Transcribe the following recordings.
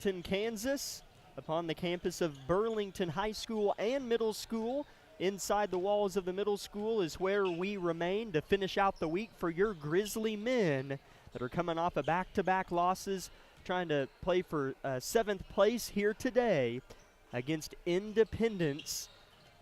Burlington, Kansas, upon the campus of Burlington High School and Middle School. Inside the walls of the middle school is where we remain to finish out the week for your Grizzly men that are coming off of back-to-back losses, trying to play for 7th place here today against Independence,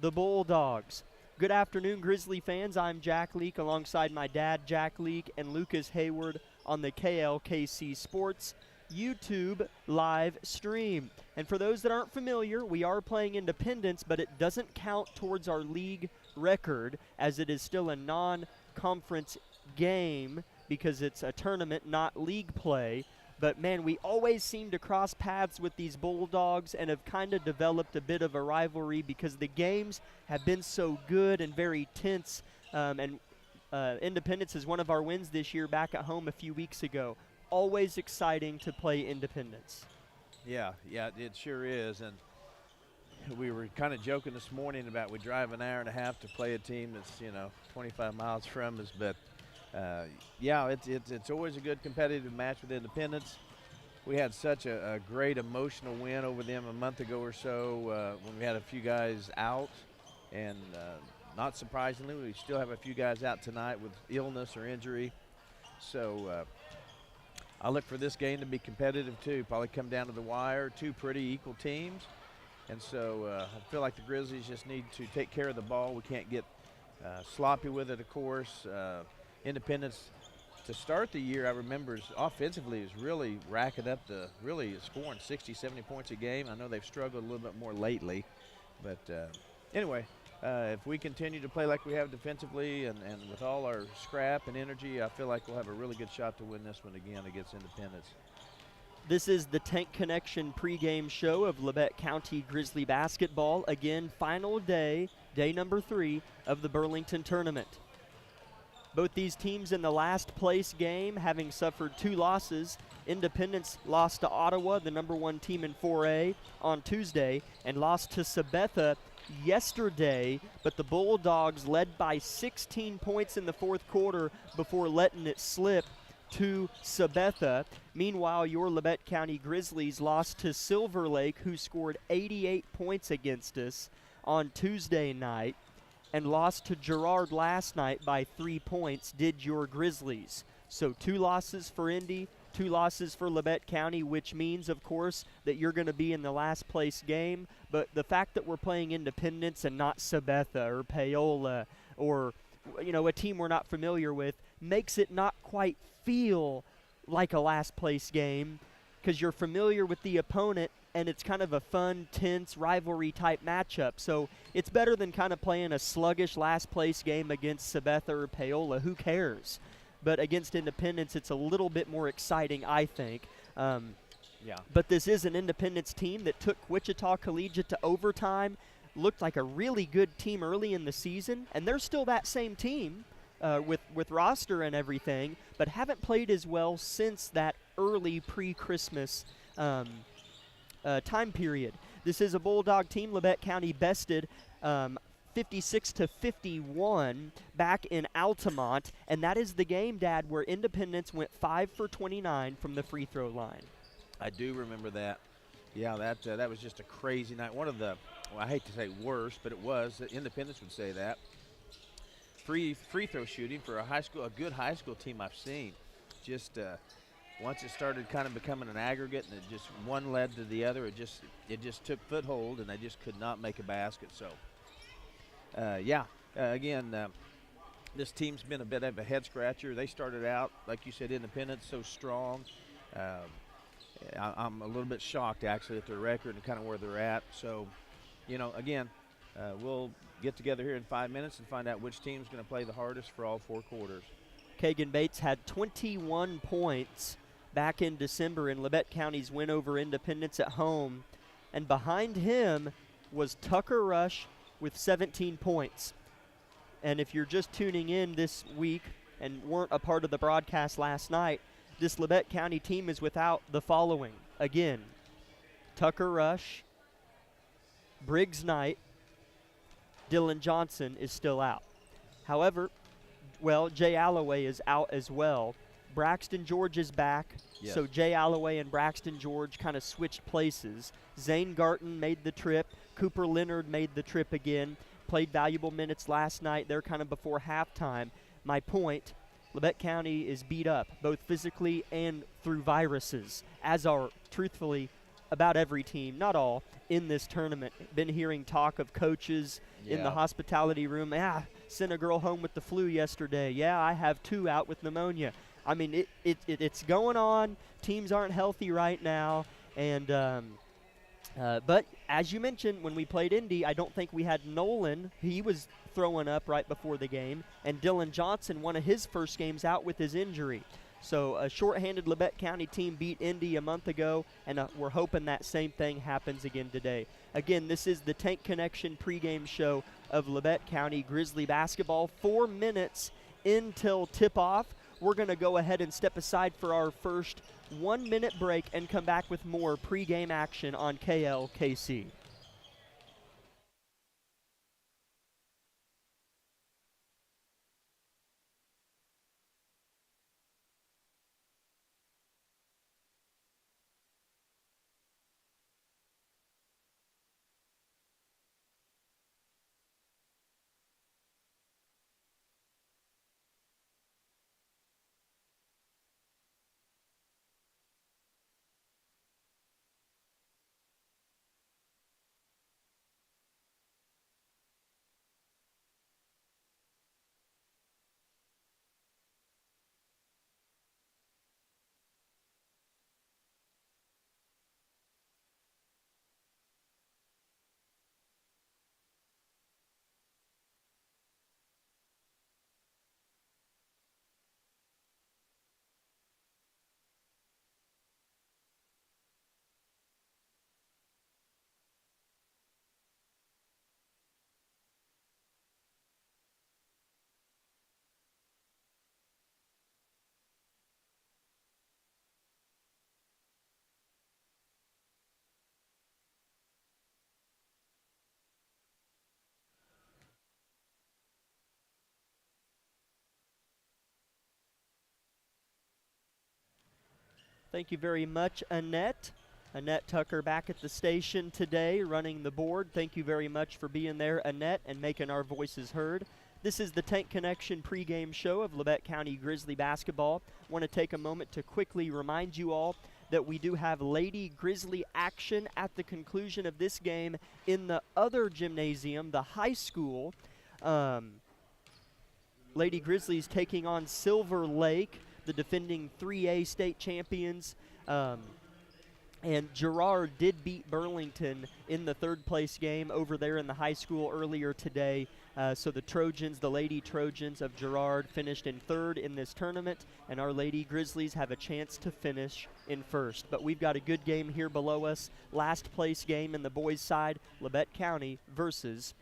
the Bulldogs. Good afternoon, Grizzly fans. I'm Jack Leake alongside my dad, Jack Leake, and Lucas Hayward on the KLKC Sports YouTube live stream. And for those that aren't familiar, we are playing Independence, but it doesn't count towards our league record as it is still a non-conference game because it's a tournament, not league play. But, man, we always seem to cross paths with these Bulldogs and have kind of developed a bit of a rivalry because the games have been so good and very tense. Independence is one of our wins this year back at home a few weeks ago. Always exciting to play Independence. Yeah, it sure is. And we were kind of joking this morning about we drive an hour and a half to play a team that's, 25 miles from us. But it's always a good competitive match with Independence. We had such a great emotional win over them a month ago or so when we had a few guys out. And not surprisingly, we still have a few guys out tonight with illness or injury. So I look for this game to be competitive too. Probably come down to the wire. Two pretty equal teams. And so I feel like the Grizzlies just need to take care of the ball. We can't get sloppy with it, of course. Independence, to start the year, I remember offensively is really racking up really scoring 60, 70 points a game. I know they've struggled a little bit more lately. But anyway, if we continue to play like we have defensively and with all our scrap and energy, I feel like we'll have a really good shot to win this one again against Independence. This is the Tank Connection pregame show of Labette County Grizzly basketball. Again, final day, day number 3 of the Burlington tournament. Both these teams in the last place game having suffered 2 losses. Independence lost to Ottawa, the number 1 team in 4A, on Tuesday, and lost to Sabetha yesterday, but the Bulldogs led by 16 points in the fourth quarter before letting it slip to Sabetha. Meanwhile, your Labette County Grizzlies lost to Silver Lake, who scored 88 points against us on Tuesday night, and lost to Girard last night by 3 points, did your Grizzlies. So 2 losses for Indy, 2 losses for Labette County, which means, of course, that you're going to be in the last place game. But the fact that we're playing Independence and not Sabetha or Paola or, a team we're not familiar with makes it not quite feel like a last place game because you're familiar with the opponent and it's kind of a fun, tense, rivalry-type matchup. So it's better than kind of playing a sluggish last-place game against Sabetha or Paola. Who cares? But against Independence, it's a little bit more exciting, I think. But this is an Independence team that took Wichita Collegiate to overtime, looked like a really good team early in the season, and they're still that same team with roster and everything, but haven't played as well since that early pre-Christmas time period. This is a Bulldog team. Labette County bested 56-51 back in Altamont, and that is the game, Dad, where Independence went 5 for 29 from the free throw line. I do remember that. Yeah, that was just a crazy night. One of the, I hate to say worst, but it was. Independence would say that. Free throw shooting for a good high school team I've seen. Just once it started kind of becoming an aggregate and it just one led to the other, it just took foothold and they just could not make a basket. So, again, this team's been a bit of a head scratcher. They started out, like you said, Independence, so strong. I'm a little bit shocked actually at their record and kind of where they're at. So, again, we'll get together here in 5 minutes and find out which team's going to play the hardest for all 4 quarters. Kagan Bates had 21 points back in December in Labette County's win over Independence at home. And behind him was Tucker Rush with 17 points. And if you're just tuning in this week and weren't a part of the broadcast last night, this Labette County team is without the following. Again, Tucker Rush, Briggs Knight, Dylan Johnson is still out. However, Jay Alloway is out as well. Braxton George is back, Yes. so Jay Alloway and Braxton George kind of switched places. Zane Garton made the trip. Cooper Leonard made the trip again. Played valuable minutes last night. They're kind of before halftime. My point, Labette County is beat up, both physically and through viruses, as are, truthfully, about every team, not all, in this tournament. Been hearing talk of coaches in the hospitality room. Sent a girl home with the flu yesterday. Yeah, I have 2 out with pneumonia. I mean, it's going on. Teams aren't healthy right now. And but as you mentioned, when we played Indy, I don't think we had Nolan. He was throwing up right before the game. And Dylan Johnson, one of his first games out with his injury. So a shorthanded Labette County team beat Indy a month ago, and we're hoping that same thing happens again today. Again, this is the Tank Connection pregame show of Labette County Grizzly basketball. 4 minutes until tip-off. We're going to go ahead and step aside for our first 1-minute break and come back with more pregame action on KLKC. Thank you very much, Annette. Annette Tucker back at the station today running the board. Thank you very much for being there, Annette, and making our voices heard. This is the Tank Connection pregame show of Labette County Grizzly basketball. Want to take a moment to quickly remind you all that we do have Lady Grizzly action at the conclusion of this game in the other gymnasium, the high school. Lady Grizzlies taking on Silver Lake, the defending 3A state champions. And Girard did beat Burlington in the third place game over there in the high school earlier today. So the Trojans, the Lady Trojans of Girard, finished in third in this tournament, and our Lady Grizzlies have a chance to finish in first. But we've got a good game here below us. Last place game in the boys' side, Labette County versus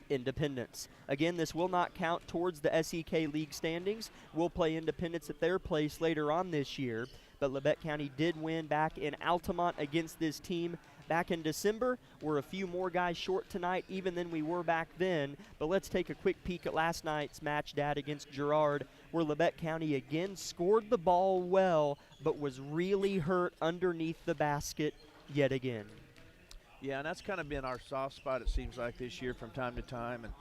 Independence. Again, this will not count towards the SEK League standings. We'll play Independence at their place later on this year, but Labette County did win back in Altamont against this team back in December. We're a few more guys short tonight even than we were back then, but let's take a quick peek at last night's match, Dad, against Girard, where Labette County again scored the ball well, but was really hurt underneath the basket yet again. Yeah, and that's kind of been our soft spot, it seems like, this year from time to time. And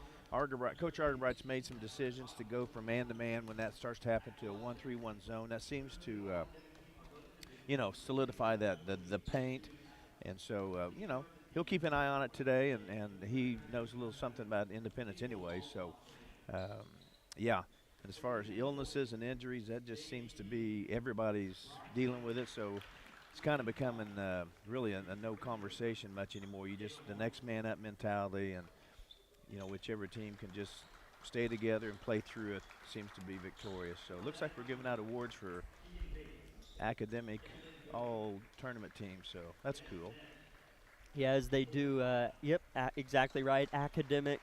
Coach Argerbright's made some decisions to go from man-to-man when that starts to happen to a 1-3-1 zone. That seems to, solidify the paint. And so, he'll keep an eye on it today, and he knows a little something about Independence anyway. So, yeah. And as far as illnesses and injuries, that just seems to be everybody's dealing with it. So it's kind of becoming really a no conversation much anymore. You just the next man up mentality, and whichever team can just stay together and play through it seems to be victorious. So it looks like we're giving out awards for academic all tournament teams. So that's cool. Yeah, as they do. Exactly right. Academic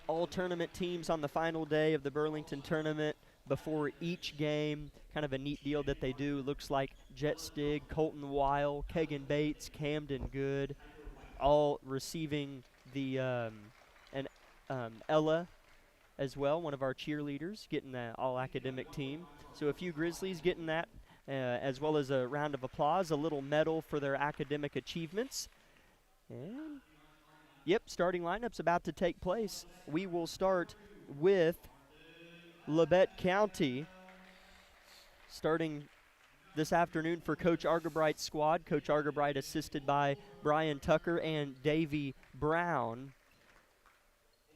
all tournament teams on the final day of the Burlington tournament. Before each game, kind of a neat deal that they do. Looks like Jet Stig, Colton Weil, Kegan Bates, Camden Good, all receiving the Ella as well, one of our cheerleaders, getting the all-academic team. So a few Grizzlies getting that, as well as a round of applause, a little medal for their academic achievements. And, yep, starting lineup's about to take place. We will start with Labette County, starting this afternoon for Coach Argabright's squad. Coach Argabright assisted by Brian Tucker and Davey Brown.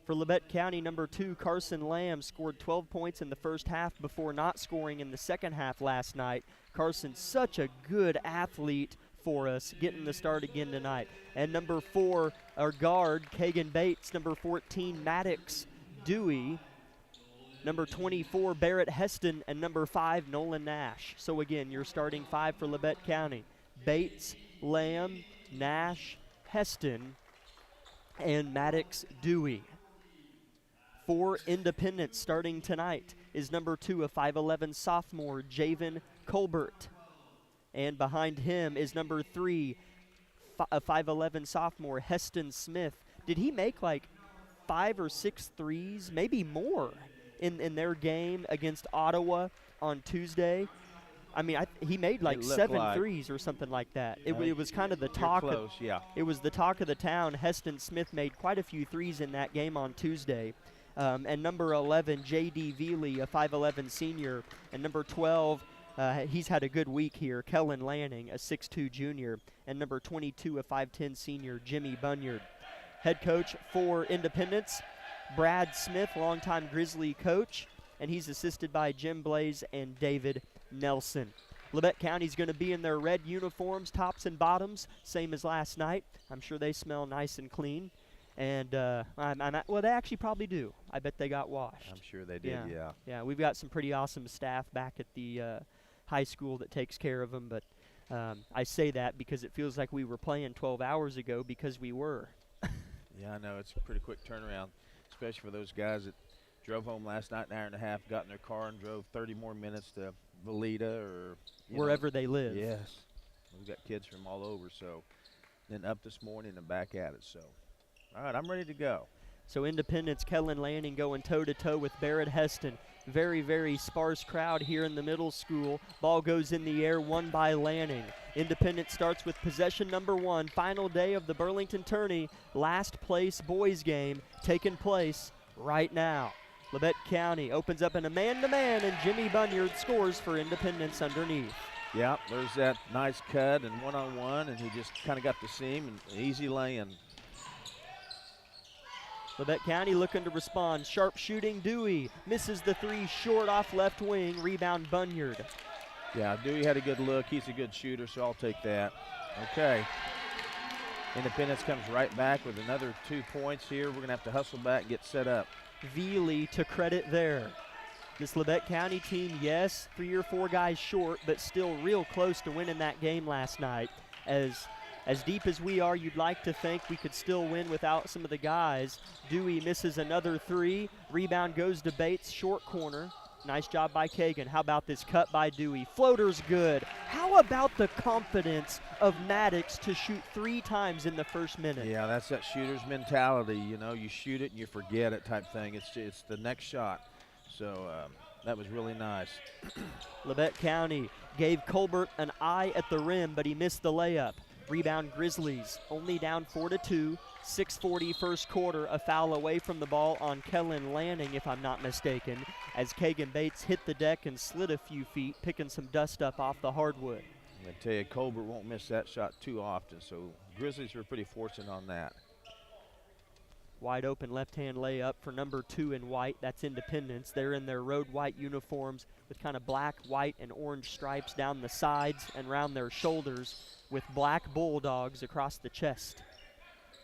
For Labette County, number 2, Carson Lamb scored 12 points in the first half before not scoring in the second half last night. Carson's such a good athlete for us, getting the start again tonight. And number 4, our guard, Kagan Bates. Number 14, Maddox Dewey. Number 24, Barrett Heston. And number 5, Nolan Nash. So again, your starting 5 for Labette County: Bates, Lamb, Nash, Heston, and Maddox Dewey. For Independence, starting tonight, is number 2, a 5'11 sophomore, Javen Colbert. And behind him is number 3, a 5'11 sophomore, Heston Smith. Did he make like 5 or 6 threes, maybe more, in their game against Ottawa on Tuesday? I mean, he made like 7 threes or something like that. It was kind of the talk. Close, yeah. It was the talk of the town. Heston Smith made quite a few threes in that game on Tuesday. And number 11, J.D. Veely, a 5'11 senior. And number 12, he's had a good week here, Kellen Lanning, a 6'2 junior. And number 22, a 5'10 senior, Jimmy Bunyard. Head coach for Independence, Brad Smith, longtime Grizzly coach. And he's assisted by Jim Blaze and David Nelson. Labette County's going to be in their red uniforms, tops and bottoms, same as last night. I'm sure they smell nice and clean. And, well, they actually probably do. I bet they got washed. I'm sure they did, yeah. Yeah, we've got some pretty awesome staff back at the high school that takes care of them. But I say that because it feels like we were playing 12 hours ago, because we were. Yeah, I know. It's a pretty quick turnaround, especially for those guys that drove home last night an hour and a half, got in their car and drove 30 more minutes to Valita or wherever they live. Yes. We've got kids from all over, so then up this morning and back at it. So, all right, I'm ready to go. So Independence, Kellen Lanning going toe-to-toe with Barrett Heston. Very, very sparse crowd here in the middle school. Ball goes in the air, won by Lanning. Independence starts with possession number 1. Final day of the Burlington Tourney. Last place boys game taking place right now. Labette County opens up in a man-to-man, and Jimmy Bunyard scores for Independence underneath. Yeah, there's that nice cut and one-on-one, and he just kind of got the seam and easy laying. Labette County looking to respond. Sharp shooting, Dewey misses the 3, short off left wing. Rebound, Bunyard. Yeah, Dewey had a good look. He's a good shooter, so I'll take that. Okay. Independence comes right back with another 2 points here. We're going to have to hustle back and get set up. Veely to credit there. This Labette County team, yes, 3 or 4 guys short, but still real close to winning that game last night. As deep as we are, you'd like to think we could still win without some of the guys. Dewey misses another 3. Rebound goes to Bates, short corner. Nice job by Kagan. How about this cut by Dewey? Floater's good. How about the confidence of Maddox to shoot 3 times in the first minute? Yeah, that's that shooter's mentality. You know, you shoot it and you forget it type thing. It's the next shot. So that was really nice. Labette County gave Colbert an eye at the rim, but he missed the layup. Rebound Grizzlies, only down 4-2. 6:40 first quarter, a foul away from the ball on Kellen Lanning, if I'm not mistaken, as Kagan Bates hit the deck and slid a few feet, picking some dust up off the hardwood. I tell you, Colbert won't miss that shot too often, so Grizzlies were pretty fortunate on that. Wide open left-hand layup for number 2 in white. That's Independence. They're in their road white uniforms with kind of black, white, and orange stripes down the sides and around their shoulders, with black bulldogs across the chest.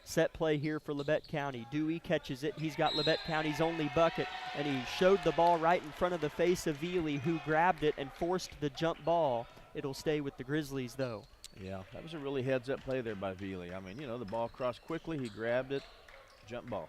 Set play here for Labette County. Dewey catches it. He's got Labette County's only bucket, and he showed the ball right in front of the face of Veely, who grabbed it and forced the jump ball. It'll stay with the Grizzlies, though. Yeah, that was a really heads-up play there by Veely. I mean, you know, the ball crossed quickly. He grabbed it. Jump ball.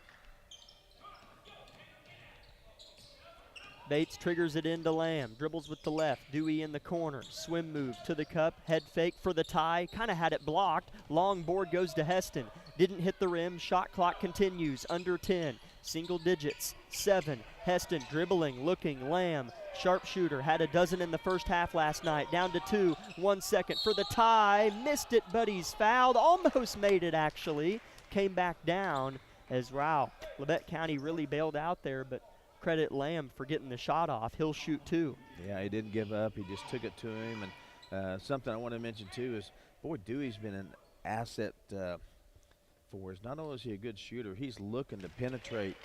Bates triggers it into Lamb, dribbles with the left, Dewey in the corner, swim move to the cup, head fake for the tie, kind of had it blocked, long board goes to Heston, didn't hit the rim, shot clock continues, under 10, single digits, 7, Heston dribbling, looking, Lamb, sharpshooter, had a dozen in the first half last night, down to 2, 1 second for the tie, missed it, but he's fouled, almost made it actually, came back down as, wow, Labette County really bailed out there, but credit Lamb for getting the shot off. He'll shoot 2. Yeah, he didn't give up, he just took it to him, and something I want to mention too is, boy, Dewey's been an asset for us. Not only is he a good shooter, he's looking to penetrate.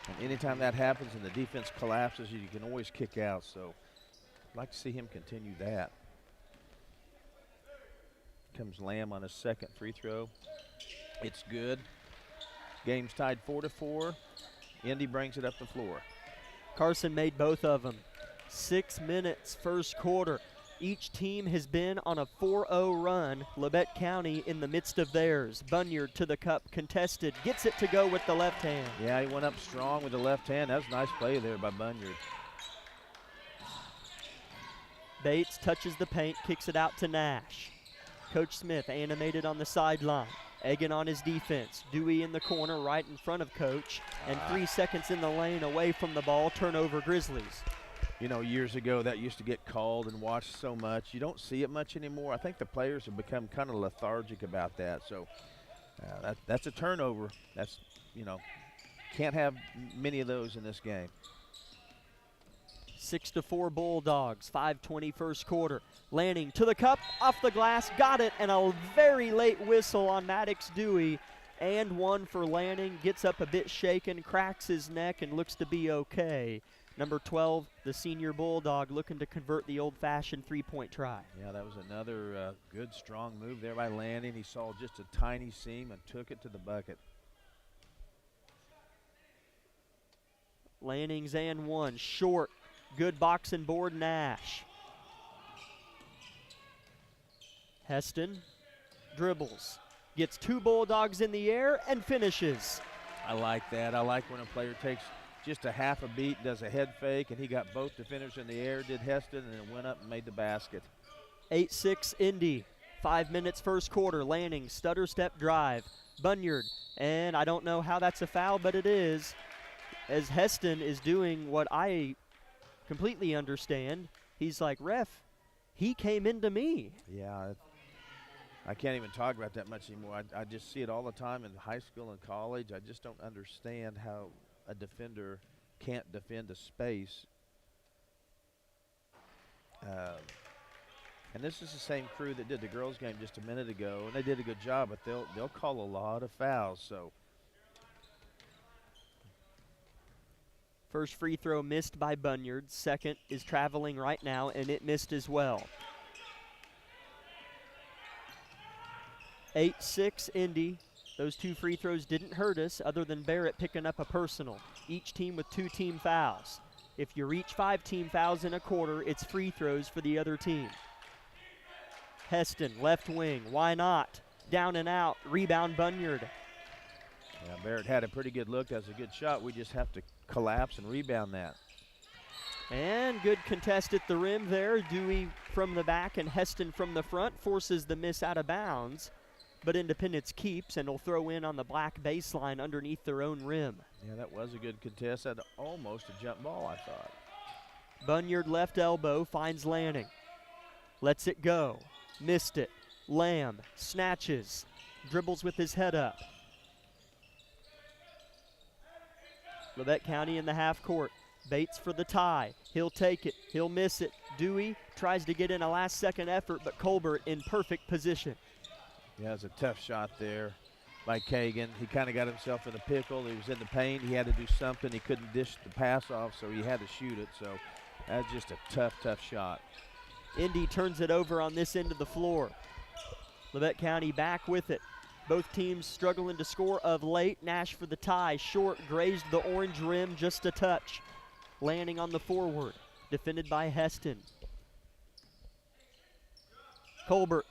And anytime that happens and the defense collapses, you can always kick out. So I'd like to see him continue that. Comes Lamb on his second free throw. It's good. Game's tied 4-4. Indy brings it up the floor. Carson made both of them. 6 minutes first quarter. Each team has been on a 4-0 run. Labette County in the midst of theirs. Bunyard to the cup, contested, gets it to go with the left hand. Yeah, he went up strong with the left hand. That was a nice play there by Bunyard. Bates touches the paint, kicks it out to Nash. Coach Smith animated on the sideline, egging on his defense. Dewey in the corner right in front of Coach, and 3 seconds in the lane away from the ball, turnover Grizzlies. You know, years ago that used to get called and watched so much. You don't see it much anymore. I think the players have become kind of lethargic about that. So that's a turnover. That's, you know, can't have many of those in this game. 6-4 Bulldogs, 5:20 first quarter. Lanning to the cup, off the glass, got it, and a very late whistle on Maddox Dewey. And one for Lanning, gets up a bit shaken, cracks his neck, and looks to be okay. Number 12, the senior Bulldog, looking to convert the old-fashioned three-point try. Yeah, that was another good, strong move there by Lanning. He saw just a tiny seam and took it to the bucket. Lanning's and one, short, good box and board, Nash. Heston dribbles, gets 2 Bulldogs in the air and finishes. I like that. I like when a player takes just a half a beat, does a head fake, and he got both defenders in the air, did Heston, and then went up and made the basket. 8-6 Indy, 5 minutes first quarter. Lanning, stutter step drive. Bunyard, and I don't know how that's a foul, but it is, as Heston is doing what I completely understand. He's like, ref, he came into me. Yeah, I can't even talk about that much anymore. I just see it all the time in high school and college. I just don't understand how a defender can't defend a space. And this is the same crew that did the girls' game just a minute ago, and they did a good job, but they'll call a lot of fouls. So first free throw missed by Bunyard. Second is traveling right now, and it missed as well. 8-6 Indy. Those 2 free throws didn't hurt us other than Barrett picking up a personal. Each team with 2 team fouls. If you reach 5 team fouls in a quarter, it's free throws for the other team. Heston, left wing, why not? Down and out, rebound Bunyard. yeah, Barrett had a pretty good look. That's a good shot. We just have to collapse and rebound that. And good contest at the rim there. Dewey from the back and Heston from the front forces the miss out of bounds. But Independence keeps and will throw in on the black baseline underneath their own rim. Yeah, that was a good contest. That almost a jump ball, I thought. Bunyard left elbow finds Lanning. Lets it go. Missed it. Lamb snatches. Dribbles with his head up. Labette County in the half court. Bates for the tie. He'll take it. He'll miss it. Dewey tries to get in a last-second effort, but Colbert in perfect position. Yeah, it's a tough shot there by Kagan. He kind of got himself in a pickle. He was in the paint. He had to do something. He couldn't dish the pass off, so he had to shoot it. So that's just a tough, tough shot. Indy turns it over on this end of the floor. Labette County back with it. Both teams struggling to score of late. Nash for the tie. Short, grazed the orange rim just a touch. Landing on the forward. Defended by Heston. Colbert.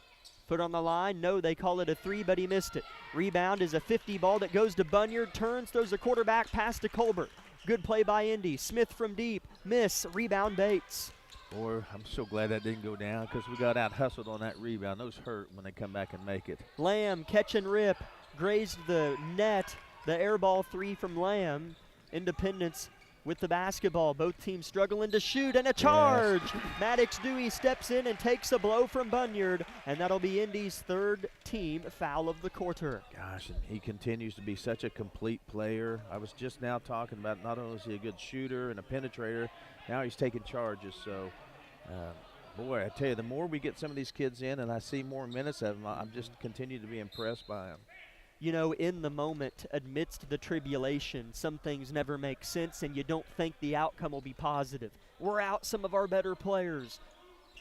Foot on the line. No, they call it a 3, but he missed it. Rebound is a 50 ball that goes to Bunyard. Turns, throws a quarterback pass to Colbert. Good play by Indy. Smith from deep. Miss. Rebound Bates. Boy, I'm so glad that didn't go down because we got out hustled on that rebound. Those hurt when they come back and make it. Lamb, catch and rip. Grazed the net. The air ball 3 from Lamb. Independence with the basketball. Both teams struggling to shoot, and a charge. Yes. Maddox Dewey steps in and takes a blow from Bunyard, and that'll be Indy's third team foul of the quarter. Gosh, and he continues to be such a complete player. I was just now talking about not only is he a good shooter and a penetrator, now he's taking charges. So, boy, I tell you, the more we get some of these kids in and I see more minutes of them, I'm just continue to be impressed by them. You know, in the moment, amidst the tribulation, some things never make sense and you don't think the outcome will be positive. We're out some of our better players.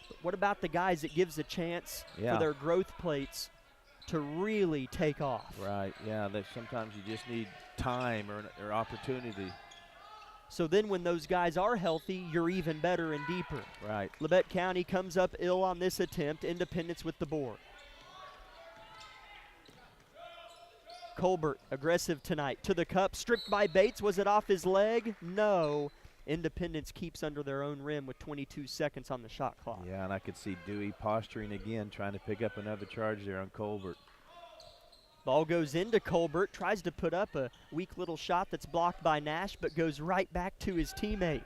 But what about the guys it gives a chance for their growth plates to really take off? Right, yeah, sometimes you just need time or opportunity. So then when those guys are healthy, you're even better and deeper. Right. Labette County comes up ill on this attempt. Independence with the board. Colbert, aggressive tonight, to the cup, stripped by Bates. Was it off his leg? No. Independence keeps under their own rim with 22 seconds on the shot clock. Yeah, and I could see Dewey posturing again, trying to pick up another charge there on Colbert. Ball goes into Colbert, tries to put up a weak little shot that's blocked by Nash, but goes right back to his teammate.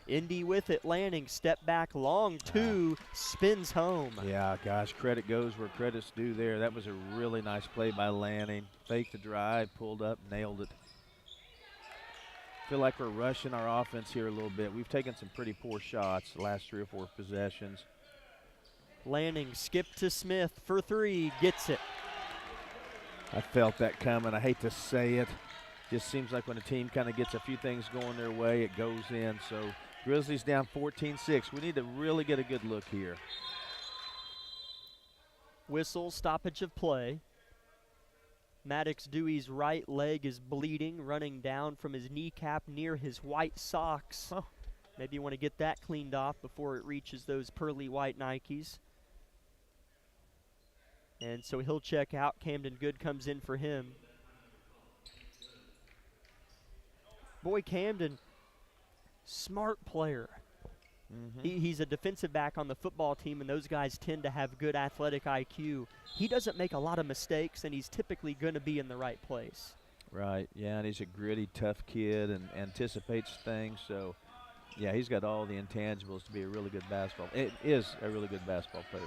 Indy with it. Lanning, step back, long two, spins home. Yeah, gosh, credit goes where credit's due there. That was a really nice play by Lanning. Faked the drive, pulled up, nailed it. Feel like we're rushing our offense here a little bit. We've taken some pretty poor shots the last 3 or 4 possessions. Lanning skipped to Smith for 3, gets it. I felt that coming. I hate to say it. Just seems like when a team kind of gets a few things going their way, it goes in. So Grizzlies down 14-6. We need to really get a good look here. Whistle, stoppage of play. Maddox Dewey's right leg is bleeding, running down from his kneecap near his white socks. Oh. Maybe you want to get that cleaned off before it reaches those pearly white Nikes. And so he'll check out. Camden Good comes in for him. Boy, Camden, smart player. He's a defensive back on the football team, and those guys tend to have good athletic IQ. He doesn't make a lot of mistakes, and he's typically going to be in the right place. Right, yeah, and he's a gritty, tough kid and anticipates things. So, yeah, he's got all the intangibles to be a really good basketball. It is a really good basketball player.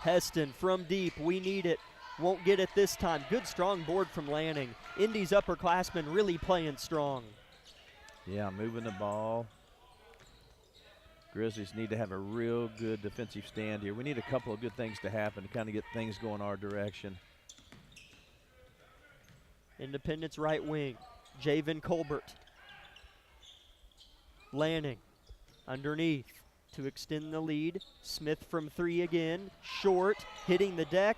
Heston from deep, we need it. Won't get it this time. Good strong board from Lanning. Indy's upperclassmen really playing strong. Yeah, moving the ball. Grizzlies need to have a real good defensive stand here. We need a couple of good things to happen to kind of get things going our direction. Independence right wing. Javen Colbert. Lanning underneath to extend the lead. Smith from 3 again. Short, hitting the deck.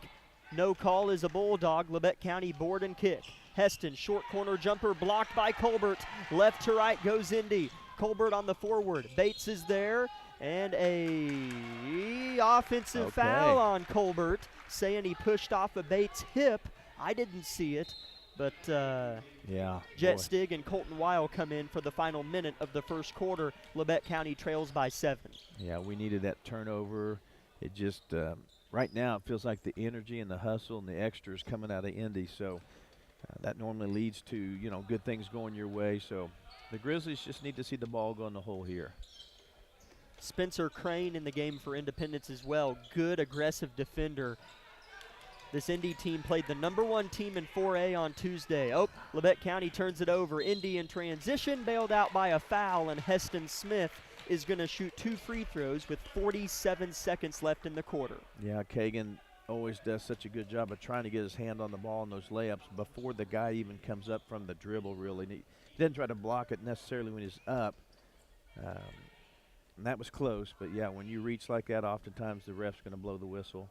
No call is a Bulldog. Labette County board and kick. Heston, short corner jumper blocked by Colbert. Left to right goes Indy. Colbert on the forward. Bates is there. And a offensive foul on Colbert, saying he pushed off a Bates hip. I didn't see it, but Jet Stig and Colton Weil come in for the final minute of the first quarter. Labette County trails by 7. Yeah, we needed that turnover. It just right now it feels like the energy and the hustle and the extra is coming out of Indy. So that normally leads to good things going your way. So the Grizzlies just need to see the ball go in the hole here. Spencer Crane in the game for Independence as well. Good aggressive defender. This Indy team played the #1 team in 4A on Tuesday. Oh, Labette County turns it over. Indy in transition, bailed out by a foul, and Heston Smith is going to shoot 2 free throws with 47 seconds left in the quarter. Yeah, Kagan always does such a good job of trying to get his hand on the ball in those layups before the guy even comes up from the dribble, really. He didn't try to block it necessarily when he's up. And that was close, but yeah, when you reach like that, oftentimes the ref's going to blow the whistle.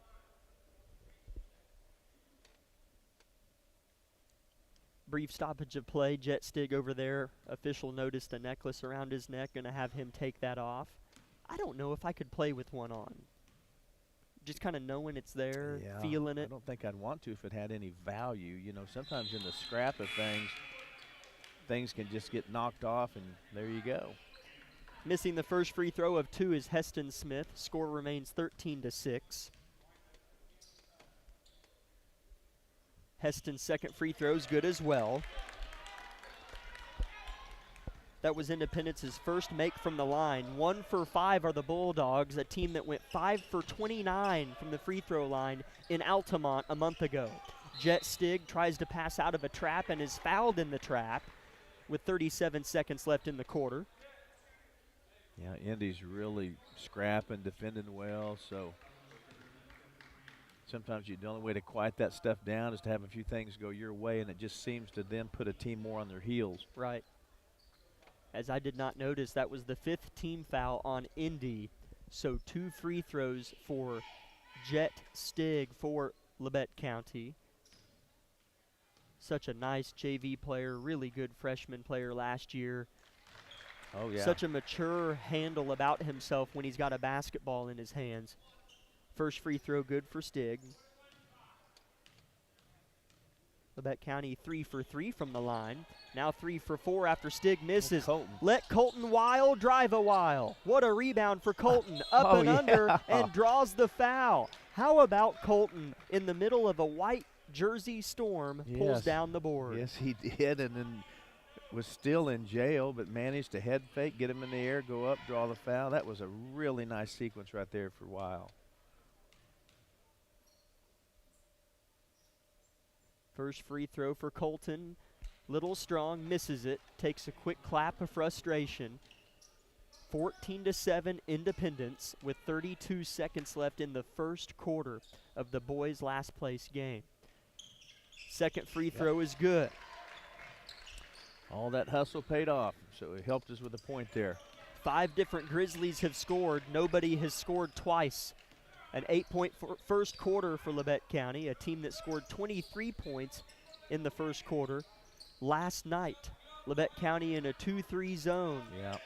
Brief stoppage of play. Jet Stig over there. Official noticed a necklace around his neck. Going to have him take that off. I don't know if I could play with one on. Just kind of knowing it's there, feeling it. I don't think I'd want to if it had any value. Sometimes in the scrap of things can just get knocked off, and there you go. Missing the first free throw of 2 is Heston Smith. Score remains 13-6. Heston's second free throw is good as well. That was Independence's first make from the line. 1 for 5 are the Bulldogs, a team that went 5 for 29 from the free throw line in Altamont a month ago. Jet Stig tries to pass out of a trap and is fouled in the trap with 37 seconds left in the quarter. Yeah, Indy's really scrapping, defending well, so sometimes the only way to quiet that stuff down is to have a few things go your way, and it just seems to then put a team more on their heels. Right. As I did not notice, that was the 5th team foul on Indy. So 2 free throws for Jet Stig for Labette County. Such a nice JV player, really good freshman player last year. Oh, yeah. Such a mature handle about himself when he's got a basketball in his hands. First free throw good for Stig. Labette County 3 for 3 from the line. Now 3 for 4 after Stig misses. Let Colton Weil drive a while. What a rebound for Colton. Up and under and draws the foul. How about Colton in the middle of a white jersey storm pulls down the board? Yes, he did, and then was still in jail, but managed to head fake, get him in the air, go up, draw the foul. That was a really nice sequence right there for Weil. First free throw for Colton. Little Strong misses it, takes a quick clap of frustration. 14-7 Independence with 32 seconds left in the first quarter of the boys' last place game. Second free throw is good. All that hustle paid off, so it helped us with a point there. 5 different Grizzlies have scored. Nobody has scored twice. An 8-point first quarter for Labette County, a team that scored 23 points in the first quarter last night. Labette County in a 2-3 zone. Yeah.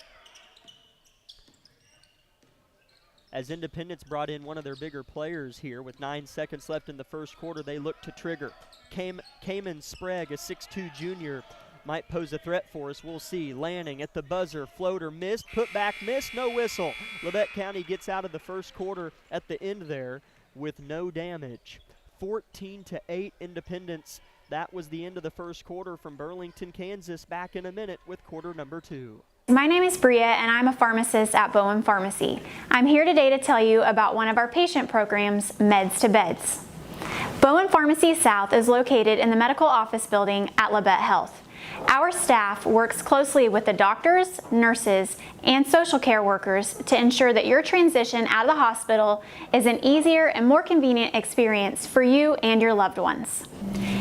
As Independence brought in one of their bigger players here with 9 seconds left in the first quarter, they look to trigger. Cayman Sprague, a 6'2 junior, might pose a threat for us. We'll see. Lanning at the buzzer. Floater missed. Put back missed. No whistle. Labette County gets out of the first quarter at the end there with no damage. 14-8 Independence. That was the end of the first quarter from Burlington, Kansas. Back in a minute with quarter number 2. My name is Bria and I'm a pharmacist at Bowen Pharmacy. I'm here today to tell you about one of our patient programs, Meds to Beds. Bowen Pharmacy South is located in the medical office building at Labette Health. Our staff works closely with the doctors, nurses, and social care workers to ensure that your transition out of the hospital is an easier and more convenient experience for you and your loved ones.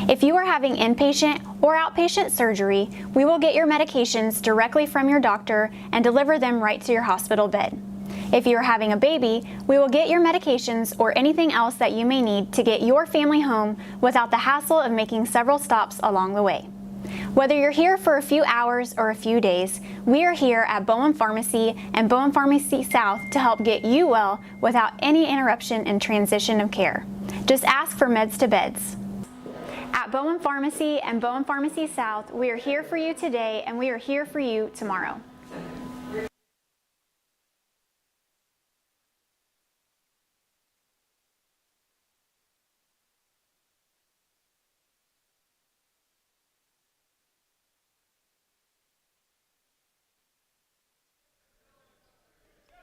If you are having inpatient or outpatient surgery, we will get your medications directly from your doctor and deliver them right to your hospital bed. If you are having a baby, we will get your medications or anything else that you may need to get your family home without the hassle of making several stops along the way. Whether you're here for a few hours or a few days, we are here at Bowen Pharmacy and Bowen Pharmacy South to help get you well without any interruption in transition of care. Just ask for Meds to Beds. At Bowen Pharmacy and Bowen Pharmacy South, we are here for you today and we are here for you tomorrow.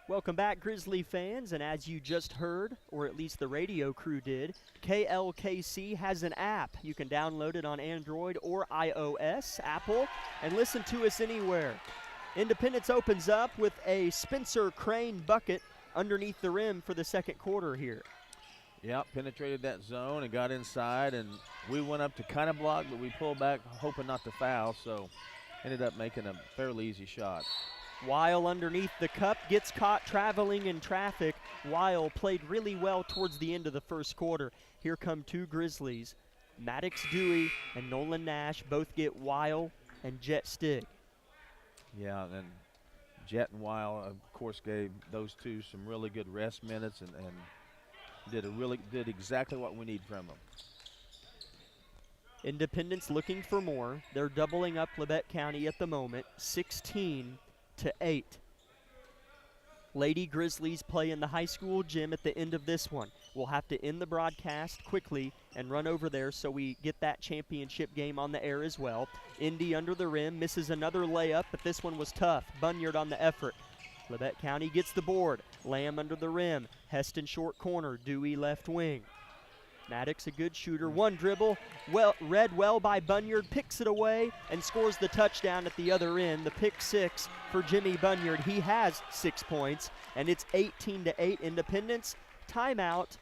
Welcome back, Grizzly fans, and as you just heard, or at least the radio crew did, KLKC has an app. You can download it on Android or iOS, Apple, and listen to us anywhere. Independence opens up with a Spencer Crane bucket underneath the rim for the second quarter here. Yep, penetrated that zone and got inside, and we went up to kind of block, but we pulled back hoping not to foul, so ended up making a fairly easy shot. Weil underneath the cup, gets caught traveling in traffic. Weil played really well towards the end of the first quarter. Here come 2 Grizzlies. Maddox Dewey and Nolan Nash both get Weil and Jet Stig. Yeah, and Jet and Weil, of course, gave those 2 some really good rest minutes and did exactly what we need from them. Independence looking for more. They're doubling up Labette County at the moment, 16-8. Lady Grizzlies play in the high school gym at the end of this one. We'll have to end the broadcast quickly and run over there so we get that championship game on the air as well. Indy under the rim, misses another layup, but this one was tough. Bunyard on the effort. Labette County gets the board. Lamb under the rim. Heston short corner. Dewey left wing. Maddox a good shooter. One dribble. Read well by Bunyard. Picks it away and scores the touchdown at the other end. The pick six for Jimmy Bunyard. He has 6 points, and it's 18-8 Independence. Timeout,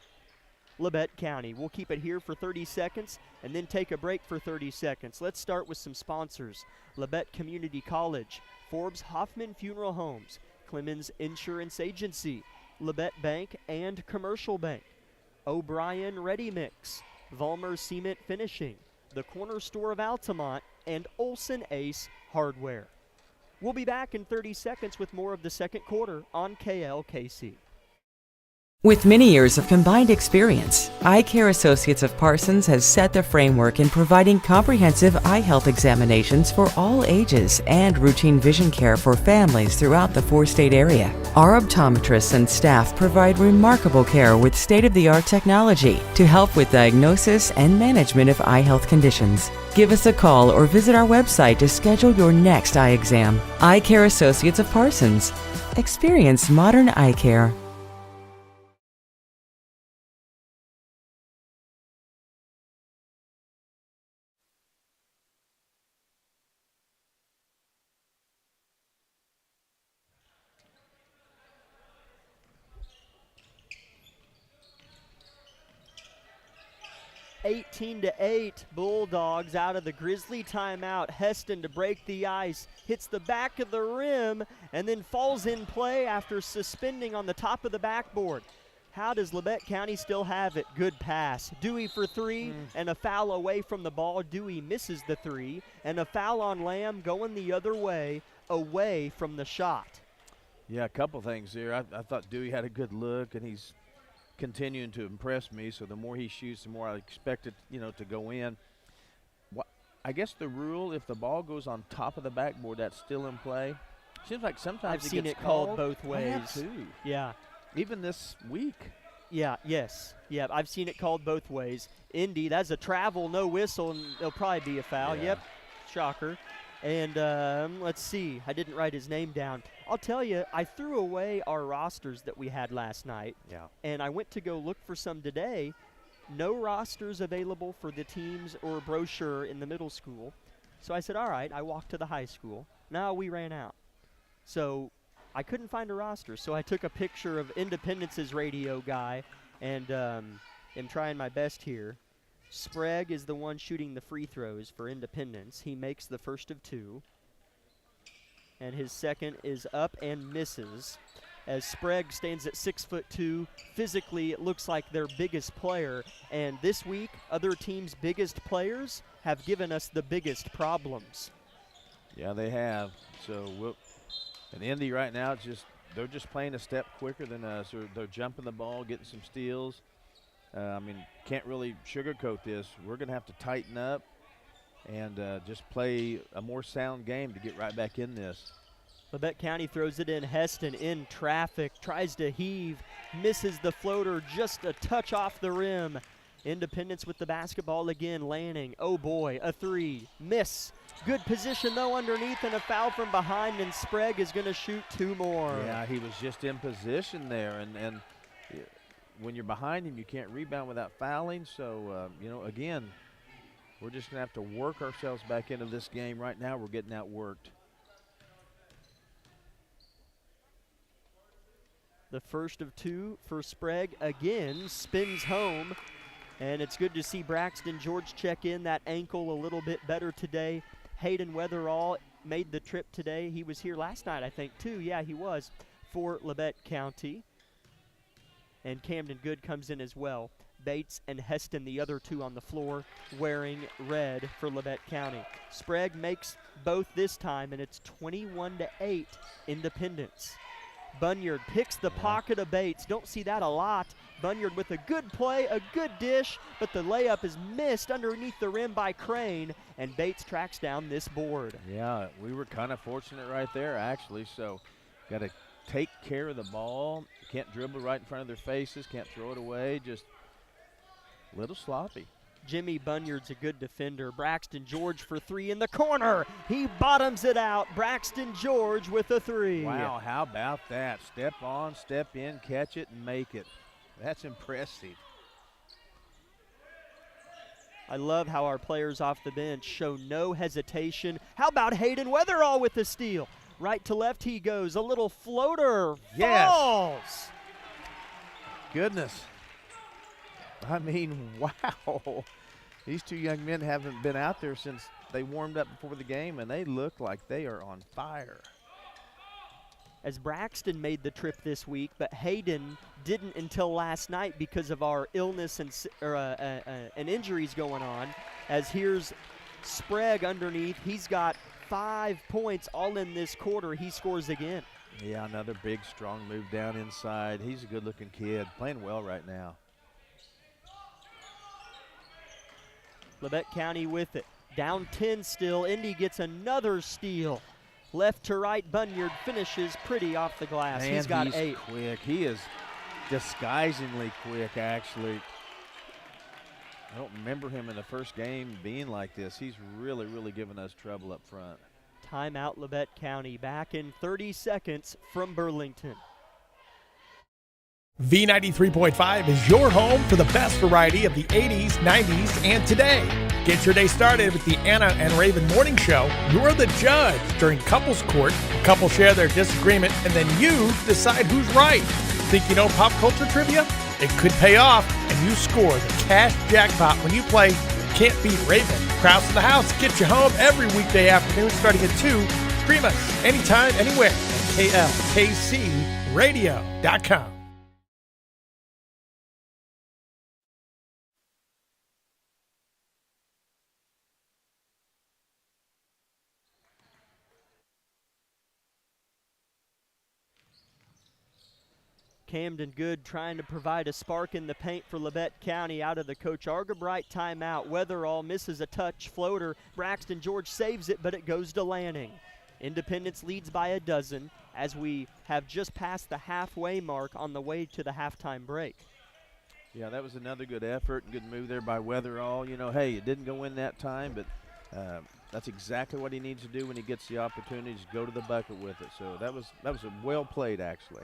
Labette County. We'll keep it here for 30 seconds and then take a break for 30 seconds. Let's start with some sponsors. Labette Community College, Forbes Hoffman Funeral Homes, Clemens Insurance Agency, Labette Bank and Commercial Bank, O'Brien Ready Mix, Vollmer Cement Finishing, the Corner Store of Altamont, and Olson Ace Hardware. We'll be back in 30 seconds with more of the second quarter on KLKC. With many years of combined experience, Eye Care Associates of Parsons has set the framework in providing comprehensive eye health examinations for all ages and routine vision care for families throughout the four-state area. Our optometrists and staff provide remarkable care with state-of-the-art technology to help with diagnosis and management of eye health conditions. Give us a call or visit our website to schedule your next eye exam. Eye Care Associates of Parsons. Experience modern eye care. (18-8) Bulldogs out of the Grizzly timeout. Heston to break the ice, hits the back of the rim, and then falls in play after suspending on the top of the backboard. How does Labette County still have it? Good pass. Dewey for three, and a foul away from the ball. Dewey misses the three, and a foul on Lamb going the other way, away from the shot. Yeah, a couple things there. I thought Dewey had a good look, and he's continuing to impress me. So the more he shoots, the more I expect it, to go in. I guess the rule, if the ball goes on top of the backboard, that's still in play. Seems like sometimes I've seen it called both ways. I have too. Yeah. Even this week. Yeah, yeah, I've seen it called both ways. Indy, that's a travel, no whistle, and it'll probably be a foul. Yeah. Yep, shocker. And let's see, I didn't write his name down. I'll tell you, I threw away our rosters that we had last night. Yeah. And I went to go look for some today. No rosters available for the teams or a brochure in the middle school. So I said, all right, I walked to the high school. No, we ran out. So I couldn't find a roster. So I took a picture of Independence's radio guy and am trying my best here. Sprague is the one shooting the free throws for Independence. He makes the first of two. And his second is up and misses. As Sprague stands at 6'2", physically it looks like their biggest player. And this week, other teams' biggest players have given us the biggest problems. Yeah, they have. So and Indy right now, they're just playing a step quicker than us. They're jumping the ball, getting some steals. Can't really sugarcoat this. We're going to have to tighten up and just play a more sound game to get right back in this. Labette County throws it in. Heston in traffic, tries to heave, misses the floater, just a touch off the rim. Independence with the basketball again. Lanning, oh boy, a three, miss. Good position though underneath, and a foul from behind, and Sprague is going to shoot two more. Yeah, he was just in position there, and when you're behind him, you can't rebound without fouling. So, again, we're just going to have to work ourselves back into this game. Right now, we're getting outworked. The first of two for Sprague again, spins home, and it's good to see Braxton George check in. That ankle a little bit better today. Hayden Weatherall made the trip today. He was here last night, I think, too. Yeah, he was, for Labette County. And Camden Good comes in as well. Bates and Heston, the other two on the floor, wearing red for Labette County. Sprague makes both this time, and it's 21-8 Independence. Bunyard picks the pocket of Bates. Don't see that a lot. Bunyard with a good play, a good dish, but the layup is missed underneath the rim by Crane, and Bates tracks down this board. Yeah, we were kind of fortunate right there, actually. So got to take care of the ball. Can't dribble right in front of their faces, can't throw it away, just a little sloppy. Jimmy Bunyard's a good defender. Braxton George for three in the corner. He bottoms it out. Braxton George with a three. Wow, how about that? Step on, step in, catch it, and make it. That's impressive. I love how our players off the bench show no hesitation. How about Hayden Weatherall with the steal? Right to left he goes. A little floater. Yes. Falls. Goodness. I mean, wow. These two young men haven't been out there since they warmed up before the game, and they look like they are on fire. As Braxton made the trip this week, but Hayden didn't until last night because of our illness and injuries going on. As here's Sprague underneath. He's got 5 points all in this quarter. He scores again. Yeah, another big, strong move down inside. He's a good-looking kid, playing well right now. Labette County with it. Down 10 still. Indy gets another steal. Left to right, Bunyard finishes pretty off the glass. Man, he's got he's 8. Quick. He is disguisingly quick, actually. I don't remember him in the first game being like this. He's really, really giving us trouble up front. Timeout, Labette County. Back in 30 seconds from Burlington. V93.5 is your home for the best variety of the 80s, 90s, and today. Get your day started with the Anna and Raven Morning Show. You're the judge during couples court. Couples share their disagreement, and then you decide who's right. Think you know pop culture trivia? It could pay off, and you score the cash jackpot when you play Can't Beat Raven. Krause in the House gets you home every weekday afternoon starting at 2. Stream us anytime, anywhere at KLKCradio.com. Camden Good trying to provide a spark in the paint for Labette County out of the Coach Argabright timeout. Weatherall misses a touch floater. Braxton George saves it, but it goes to Lanning. Independence leads by a dozen as we have just passed the halfway mark on the way to the halftime break. Yeah, that was another good effort and good move there by Weatherall. You know, hey, it didn't go in that time, but that's exactly what he needs to do when he gets the opportunity to go to the bucket with it. So that was a well played, actually.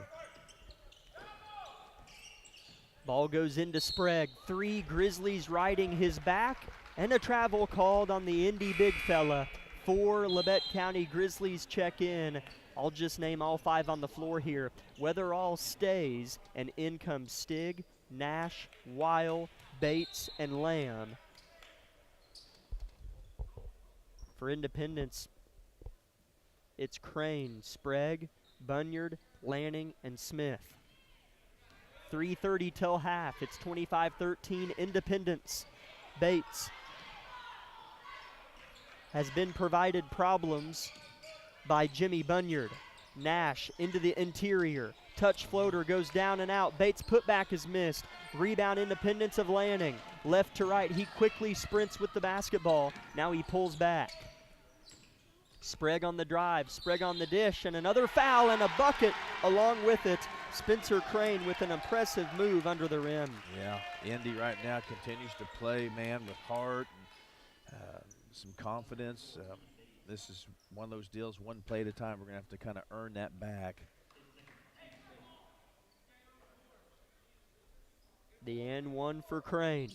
Ball goes into Sprague. 3 Grizzlies riding his back, and a travel called on the Indy big fella. 4 Labette County Grizzlies check in. I'll just name all 5 on the floor here. Weatherall stays, and in comes Stig, Nash, Weil, Bates, and Lamb. For Independence, it's Crane, Sprague, Bunyard, Lanning, and Smith. 3:30 till half. It's 25-13 Independence. Bates has been provided problems by Jimmy Bunyard. Nash into the interior. Touch floater goes down and out. Bates putback is missed. Rebound Independence of Lanning. Left to right. He quickly sprints with the basketball. Now he pulls back. Sprague on the drive, Sprague on the dish, and another foul and a bucket along with it. Spencer Crane with an impressive move under the rim. Yeah, Indy right now continues to play, man, with heart and some confidence. This is one of those deals, one play at a time. We're going to have to kind of earn that back. The and one for Crane.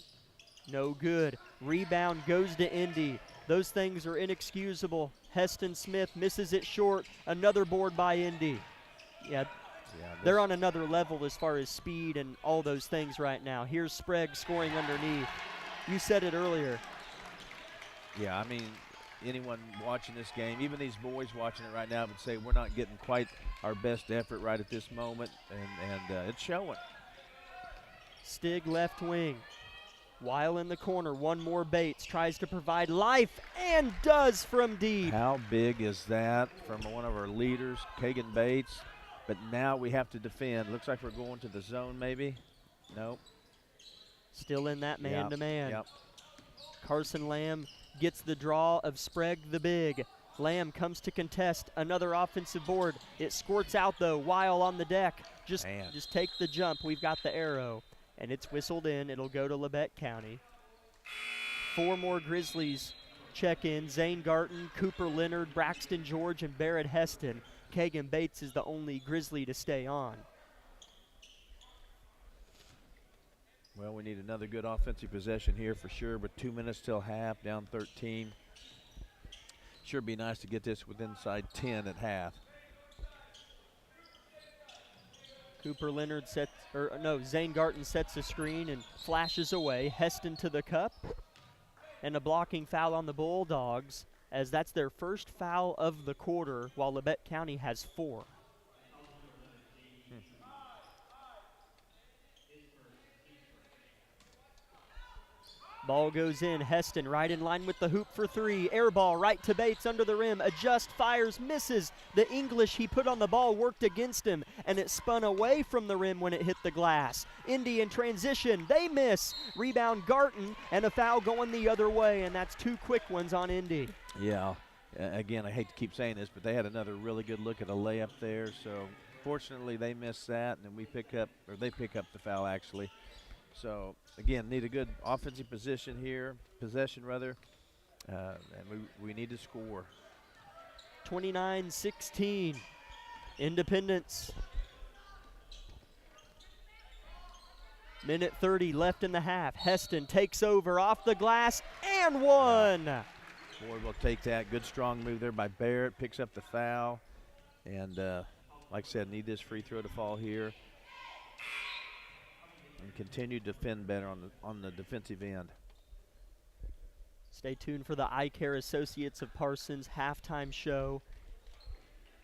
No good. Rebound goes to Indy. Those things are inexcusable. Heston Smith misses it short. Another board by Indy. Yeah, they're on another level as far as speed and all those things right now. Here's Sprague scoring underneath. You said it earlier. Yeah, I mean, anyone watching this game, even these boys watching it right now, would say we're not getting quite our best effort right at this moment, and it's showing. Stig left wing. Weil in the corner, one more Bates, tries to provide life and does from deep. How big is that from one of our leaders, Kagan Bates? But now we have to defend. Looks like we're going to the zone maybe. Nope. Still in that man-to-man. Yep. Carson Lamb gets the draw of Sprague the big. Lamb comes to contest another offensive board. It squirts out though while on the deck. Just take the jump. We've got the arrow. And it's whistled in. It'll go to Labette County. 4 more Grizzlies check in. Zane Garton, Cooper Leonard, Braxton George, and Barrett Heston. Kagan Bates is the only Grizzly to stay on. Well, we need another good offensive possession here for sure, but 2 minutes till half, down 13. Sure be nice to get this with inside 10 at half. Cooper Leonard Zane Garton sets the screen and flashes away. Heston to the cup. And a blocking foul on the Bulldogs, as that's their first foul of the quarter, while Labette County has 4. Ball goes in. Heston right in line with the hoop for 3. Air ball right to Bates under the rim. Adjust, fires, misses. The English he put on the ball worked against him, and it spun away from the rim when it hit the glass. Indy in transition. They miss. Rebound Garton, and a foul going the other way, and that's 2 quick ones on Indy. Yeah. Again, I hate to keep saying this, but they had another really good look at a layup there. So fortunately, they missed that, and then they pick up the foul actually. So again, need a good offensive possession, and we need to score. 29-16, Independence. Minute 30 left in the half. Heston takes over off the glass and one. Boy, we'll take that. Good strong move there by Barrett. Picks up the foul, and like I said, need this free throw to fall here. And continue to defend better on the defensive end. Stay tuned for the Eye Care Associates of Parsons halftime show.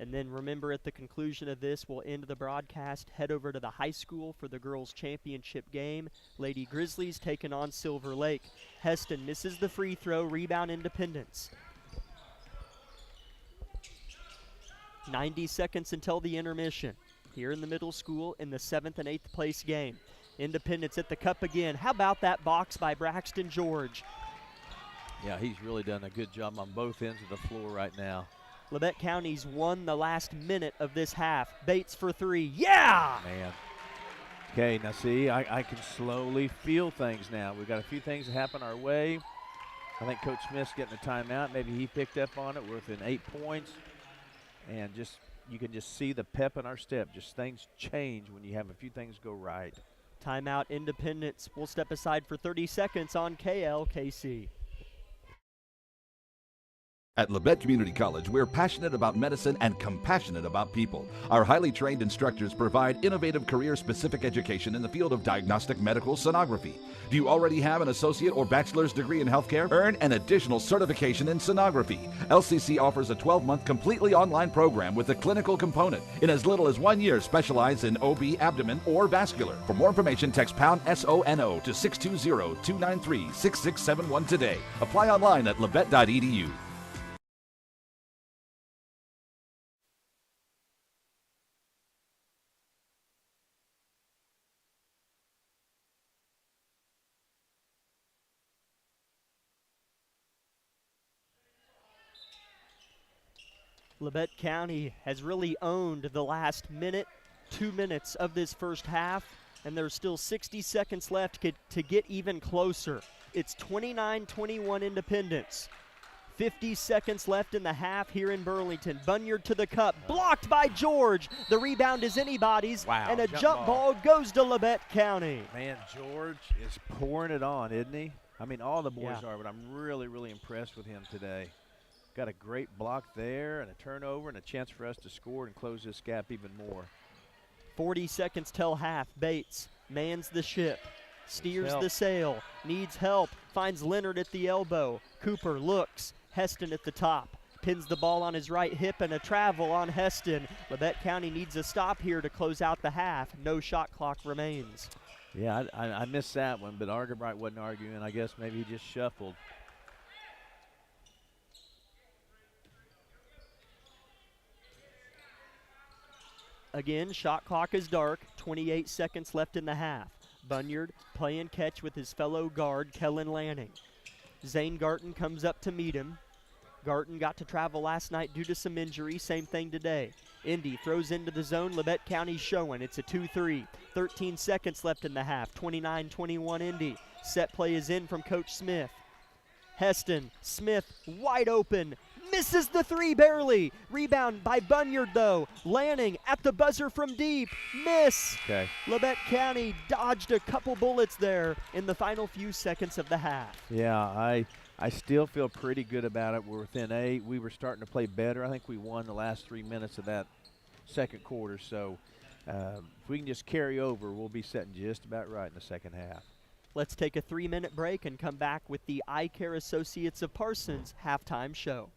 And then remember, at the conclusion of this, we'll end the broadcast, head over to the high school for the girls' championship game. Lady Grizzlies taking on Silver Lake. Heston misses the free throw, rebound Independence. 90 seconds until the intermission here in the middle school in the 7th and 8th place game. Independence at the cup again. How about that box by Braxton George? Yeah, he's really done a good job on both ends of the floor right now. Labette County's won the last minute of this half. Bates for 3. Yeah! Man. Okay, now see, I can slowly feel things now. We've got a few things that happen our way. I think Coach Smith's getting a timeout. Maybe he picked up on it. We're within 8 points. And you can just see the pep in our step. Just things change when you have a few things go right. Timeout Independence. We'll step aside for 30 seconds on KLKC. At Labette Community College, we're passionate about medicine and compassionate about people. Our highly trained instructors provide innovative career-specific education in the field of diagnostic medical sonography. Do you already have an associate or bachelor's degree in healthcare? Earn an additional certification in sonography. LCC offers a 12-month completely online program with a clinical component. In as little as 1 year, specialize in OB, abdomen, or vascular. For more information, text pound SONO to 620-293-6671 today. Apply online at labette.edu. Labette County has really owned the last 2 minutes of this first half, and there's still 60 seconds left to get even closer. It's 29-21 Independence. 50 seconds left in the half here in Burlington. Bunyard to the cup, blocked by George. The rebound is anybody's, and a jump ball goes to Labette County. Man, George is pouring it on, isn't he? I mean, all the boys are, but I'm really, really impressed with him today. Got a great block there and a turnover and a chance for us to score and close this gap even more. 40 seconds till half. Bates mans the ship, steers the sail, needs help, finds Leonard at the elbow. Cooper looks, Heston at the top, pins the ball on his right hip and a travel on Heston. Labette County needs a stop here to close out the half. No shot clock remains. Yeah, I missed that one, but Argerbright wasn't arguing. I guess maybe he just shuffled. Again, shot clock is dark, 28 seconds left in the half. Bunyard playing catch with his fellow guard, Kellen Lanning. Zane Garton comes up to meet him. Garton got to travel last night due to some injury. Same thing today. Indy throws into the zone. Labette County showing. It's a 2-3. 13 seconds left in the half. 29-21 Indy. Set play is in from Coach Smith. Heston, Smith, wide open, misses the three barely. Rebound by Bunyard though. Lanning at the buzzer from deep, miss. Okay. Labette County dodged a couple bullets there in the final few seconds of the half. Yeah, I still feel pretty good about it. We're within 8. We were starting to play better. I think we won the last 3 minutes of that second quarter. So if we can just carry over, we'll be setting just about right in the second half. Let's take a 3-minute break and come back with the Eye Care Associates of Parsons halftime show.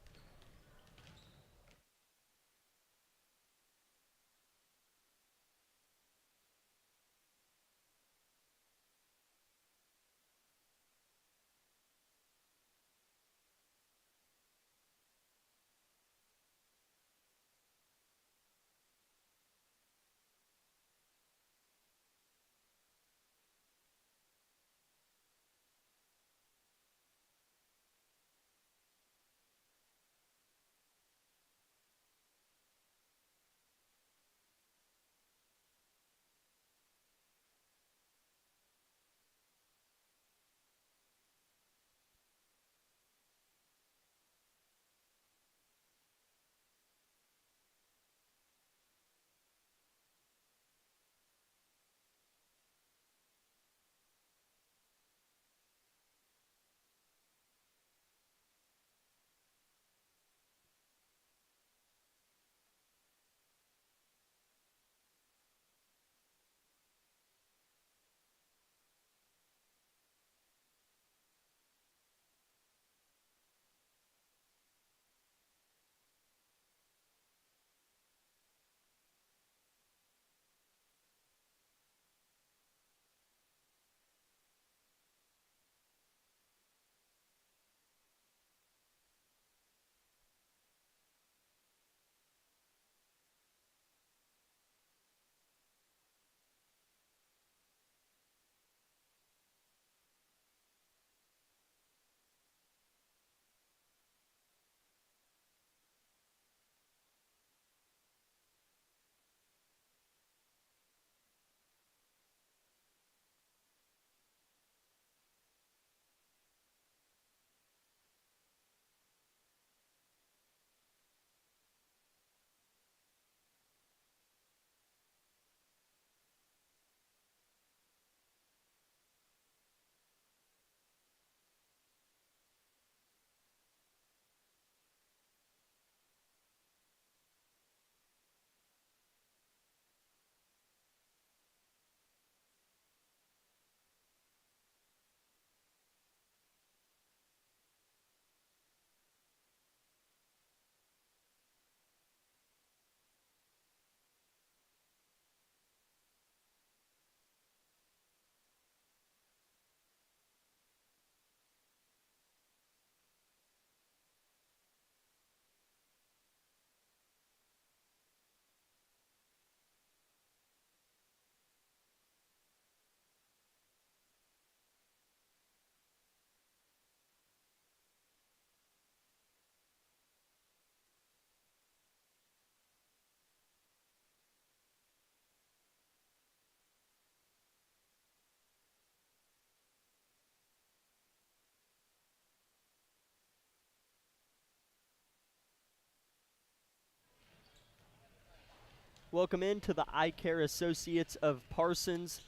Welcome into the Eye Care Associates of Parsons,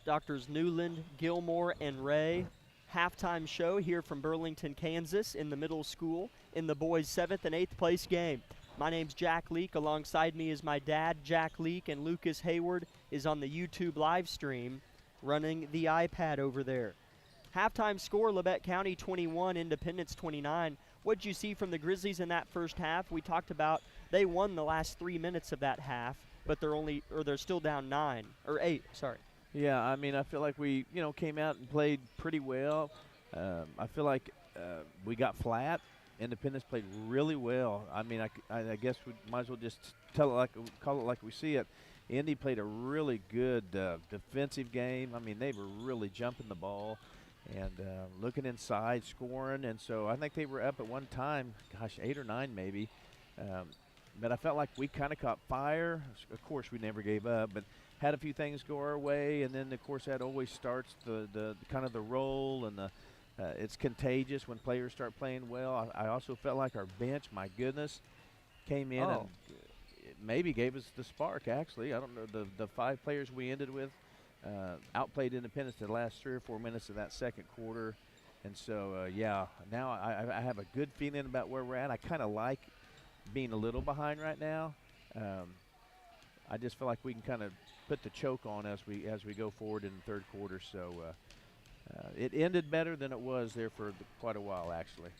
Doctors Newland, Gilmore, and Ray. Halftime show here from Burlington, Kansas in the middle school in the boys' 7th and 8th place game. My name's Jack Leake. Alongside me is my dad, Jack Leake, and Lucas Hayward is on the YouTube live stream running the iPad over there. Halftime score, Labette County 21, Independence 29. What'd you see from the Grizzlies in that first half? We talked about they won the last 3 minutes of that half, but they're still down 8, sorry. Yeah, I mean, I feel like we, came out and played pretty well. I feel like we got flat. Independence played really well. I mean, I guess we might as well just call it like we see it. Indy played a really good defensive game. I mean, they were really jumping the ball. and looking inside, scoring. And so I think they were up at one time, gosh, 8 or 9 maybe. But I felt like we kind of caught fire. Of course, we never gave up, but had a few things go our way. And then, of course, that always starts the kind of the roll, and it's contagious when players start playing well. I also felt like our bench, my goodness, came in and it maybe gave us the spark, actually. I don't know. The 5 players we ended with outplayed Independence the last 3 or 4 minutes of that second quarter. And so, yeah, now I have a good feeling about where we're at. I kind of like being a little behind right now. I just feel like we can kind of put the choke on as we go forward in the third quarter. So it ended better than it was there for quite a while, actually.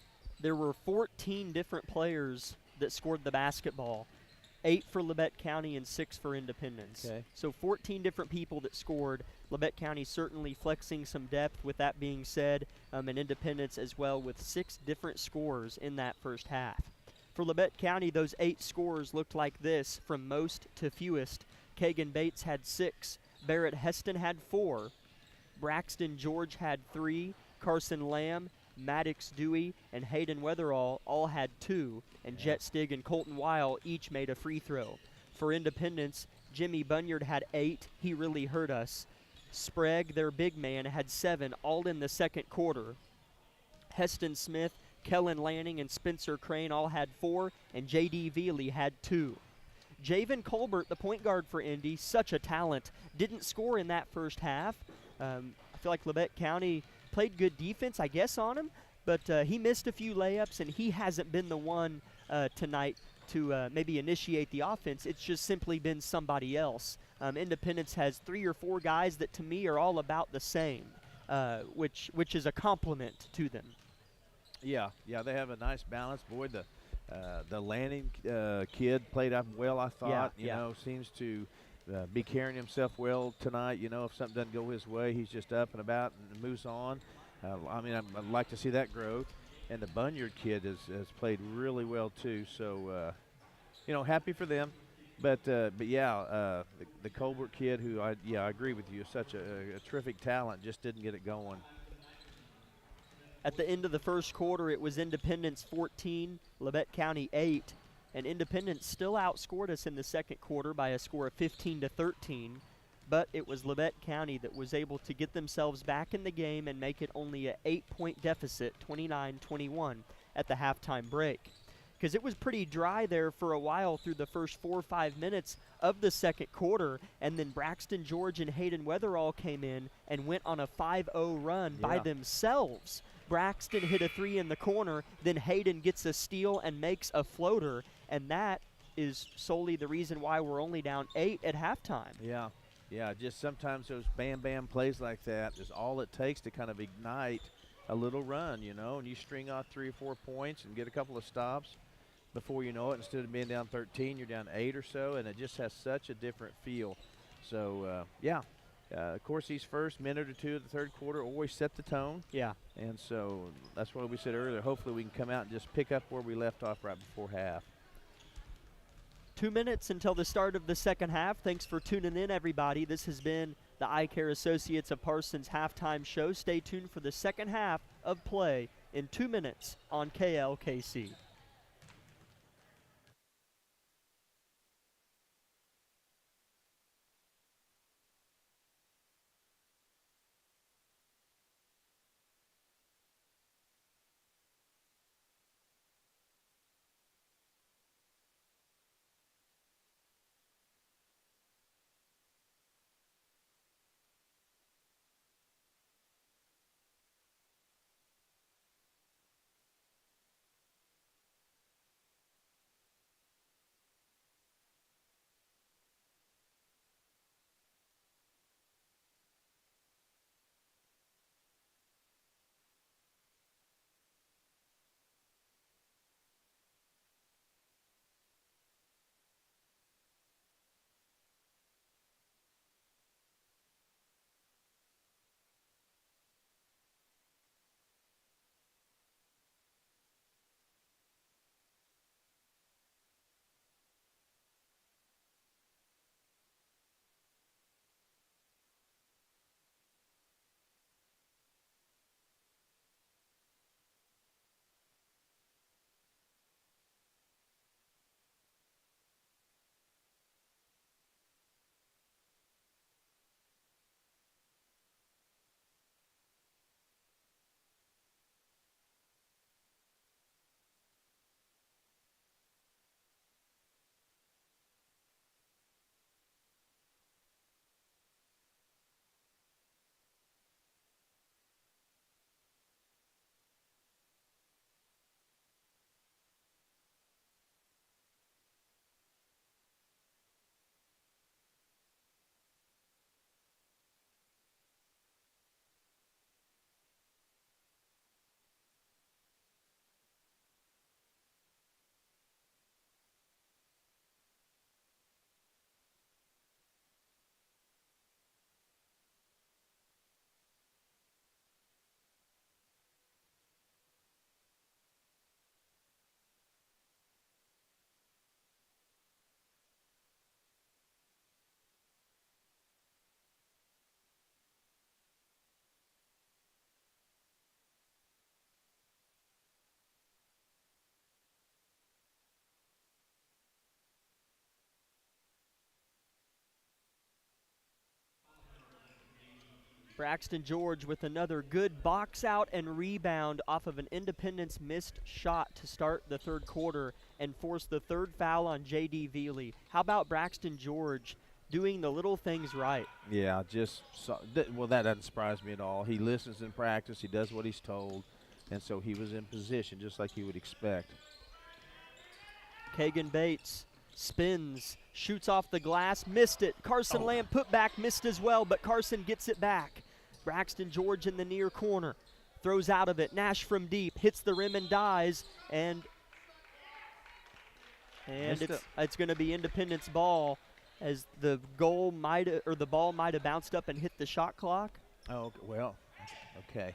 There were 14 different players that scored the basketball. 8 for Labette County and 6 for Independence. Okay. So 14 different people that scored. Labette County certainly flexing some depth with that being said, and Independence as well with 6 different scores in that first half. For Labette County, those 8 scores looked like this from most to fewest. Kagan Bates had 6. Barrett Heston had 4. Braxton George had 3. Carson Lamb, Maddox Dewey, and Hayden Weatherall all had 2. And Jet Stig and Colton Weil each made a free throw. For Independence, Jimmy Bunyard had 8. He really hurt us. Sprague, their big man, had 7, all in the second quarter. Heston Smith, Kellen Lanning, and Spencer Crane all had 4, and J.D. Veely had 2. Javen Colbert, the point guard for Indy, such a talent, didn't score in that first half. I feel like Labette County played good defense, I guess, on him, but he missed a few layups, and he hasn't been the one tonight to maybe initiate the offense. It's just simply been somebody else. Independence has 3 or 4 guys that, to me, are all about the same, which is a compliment to them. Yeah, they have a nice balance. Boy, the Lanning kid played up well, I thought. You know, seems to be carrying himself well tonight. You know, if something doesn't go his way, he's just up and about and moves on. I mean, I'd like to see that growth. And the Bunyard kid has played really well too. So, you know, happy for them. But yeah, the Colbert kid, who I agree with you, is such a terrific talent, just didn't get it going. At the end of the first quarter, it was Independence 14, Labette County 8, and Independence still outscored us in the second quarter by a score of 15-13, but it was Labette County that was able to get themselves back in the game and make it only an 8-point deficit, 29-21, at the halftime break. Because it was pretty dry there for a while through the first 4 or 5 minutes of the second quarter, and then Braxton George and Hayden Weatherall came in and went on a 5-0 run by themselves. Braxton hit a 3 in the corner, then Hayden gets a steal and makes a floater, and that is solely the reason why we're only down 8 at halftime. Yeah, just sometimes those bam plays like that is all it takes to kind of ignite a little run, you know, and you string out 3 or 4 points and get a couple of stops. Before you know it, instead of being down 13, you're down 8 or so, and it just has such a different feel. So, of course, these first minute or 2 of the third quarter always set the tone. Yeah. And so that's what we said earlier. Hopefully we can come out and just pick up where we left off right before half. 2 minutes until the start of the second half. Thanks for tuning in, everybody. This has been the Eye Care Associates of Parsons halftime show. Stay tuned for the second half of play in 2 minutes on KLKC. Braxton George with another good box out and rebound off of an Independence missed shot to start the third quarter and force the third foul on J.D. Veely. How about Braxton George doing the little things right? Yeah, well, that doesn't surprise me at all. He listens in practice. He does what he's told, and so he was in position just like you would expect. Kagan Bates spins, shoots off the glass, missed it. Carson Lamb put back, missed as well, but Carson gets it back. Braxton George in the near corner, throws out of it. Nash from deep, hits the rim and dies, and it's going to be Independence ball as the ball might have bounced up and hit the shot clock. Oh, well, okay.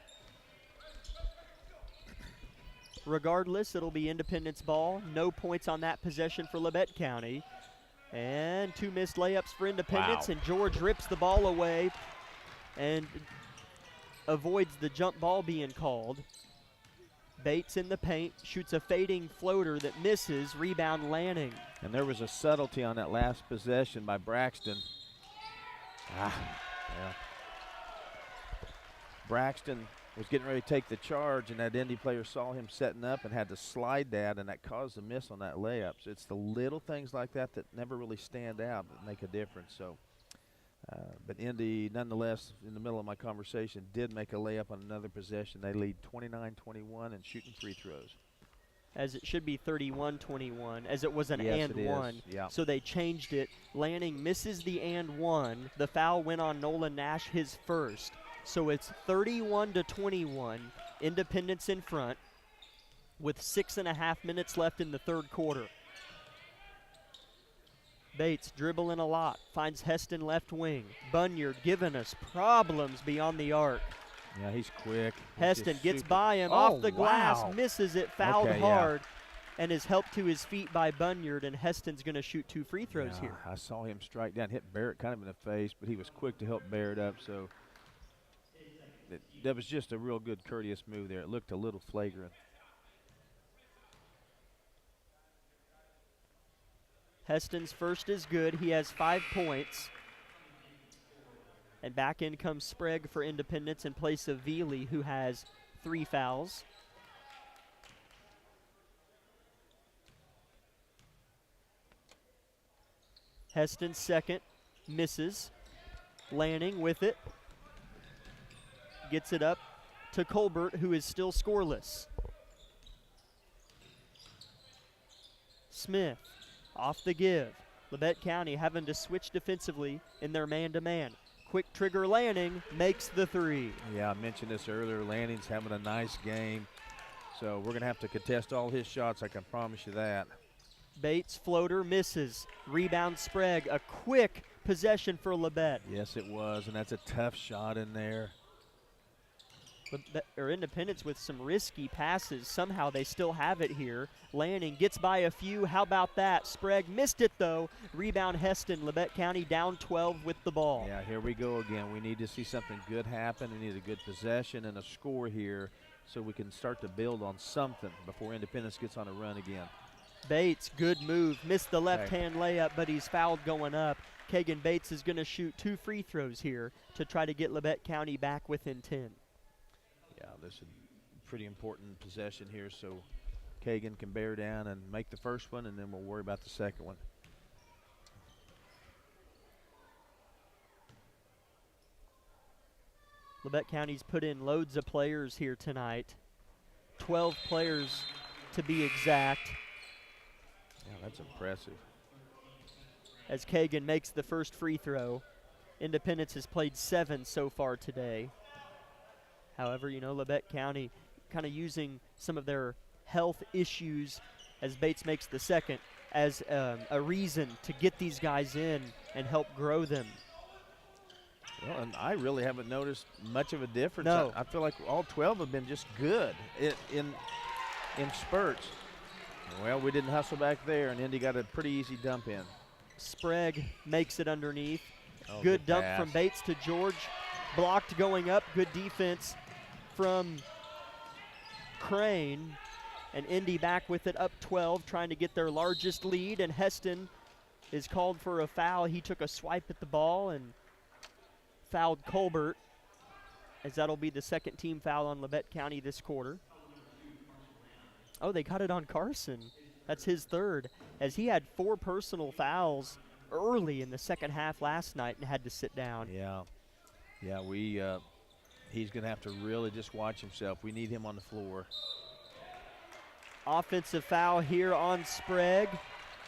Regardless, it'll be Independence ball. No points on that possession for Labette County. And 2 missed layups for Independence, and George rips the ball away and avoids the jump ball being called. Bates in the paint, shoots a fading floater that misses, rebound Lanning. And there was a subtlety on that last possession by Braxton. Yeah. Braxton was getting ready to take the charge, and that Indy player saw him setting up and had to slide that, and that caused a miss on that layup. So it's the little things like that that never really stand out but make a difference. So, but Indy, nonetheless, in the middle of my conversation, did make a layup on another possession. They lead 29-21 and shooting free throws. As it should be 31-21, as it was an yes, and one. Yeah. So they changed it. Lanning misses the and one. The foul went on Nolan Nash, his first. So it's 31-21, Independence in front with 6.5 minutes left in the third quarter. Bates dribbling a lot, finds Heston left wing. Bunyard giving us problems beyond the arc. Yeah, he's quick. Heston gets by him off the glass, misses it, fouled hard, and is helped to his feet by Bunyard, and Heston's going to shoot 2 free throws here. I saw him strike down, hit Barrett kind of in the face, but he was quick to help Barrett up, so that was just a real good courteous move there. It looked a little flagrant. Heston's first is good. He has 5 points. And back in comes Sprague for Independence in place of Veely, who has 3 fouls. Heston second, misses. Lanning with it. Gets it up to Colbert, who is still scoreless. Smith off the give. Labette County having to switch defensively in their man-to-man. Quick trigger Lanning makes the 3. Yeah, I mentioned this earlier. Lanning's having a nice game. So we're going to have to contest all his shots, I can promise you that. Bates floater misses. Rebound Sprague. A quick possession for Labette. Yes, it was, and that's a tough shot in there. Independence with some risky passes. Somehow they still have it here. Lanning gets by a few. How about that? Sprague missed it, though. Rebound Heston. Labette County down 12 with the ball. Yeah, here we go again. We need to see something good happen. We need a good possession and a score here so we can start to build on something before Independence gets on a run again. Bates, good move. Missed the left-hand layup, but he's fouled going up. Kagan Bates is going to shoot 2 free throws here to try to get Labette County back within 10. Yeah, this is a pretty important possession here, so Kagan can bear down and make the first one, and then we'll worry about the second one. Labette County's put in loads of players here tonight. 12 players to be exact. Yeah, that's impressive. As Kagan makes the first free throw. Independence has played 7 so far today. However, you know, Labette County kind of using some of their health issues as Bates makes the second as a reason to get these guys in and help grow them. Well, and I really haven't noticed much of a difference. No. I feel like all 12 have been just good in spurts. Well, we didn't hustle back there, and Indy got a pretty easy dump in. Sprague makes it underneath. Oh, good dump pass from Bates to George. Blocked going up. Good defense from Crane. And Indy back with it up 12, trying to get their largest lead. And Heston is called for a foul. He took a swipe at the ball and fouled Colbert. as that'll be the second team foul on Labette County this quarter. Oh, they got it on Carson. That's his third, as he had 4 personal fouls early in the second half last night and had to sit down. Yeah, he's going to have to really just watch himself. We need him on the floor. Offensive foul here on Sprague,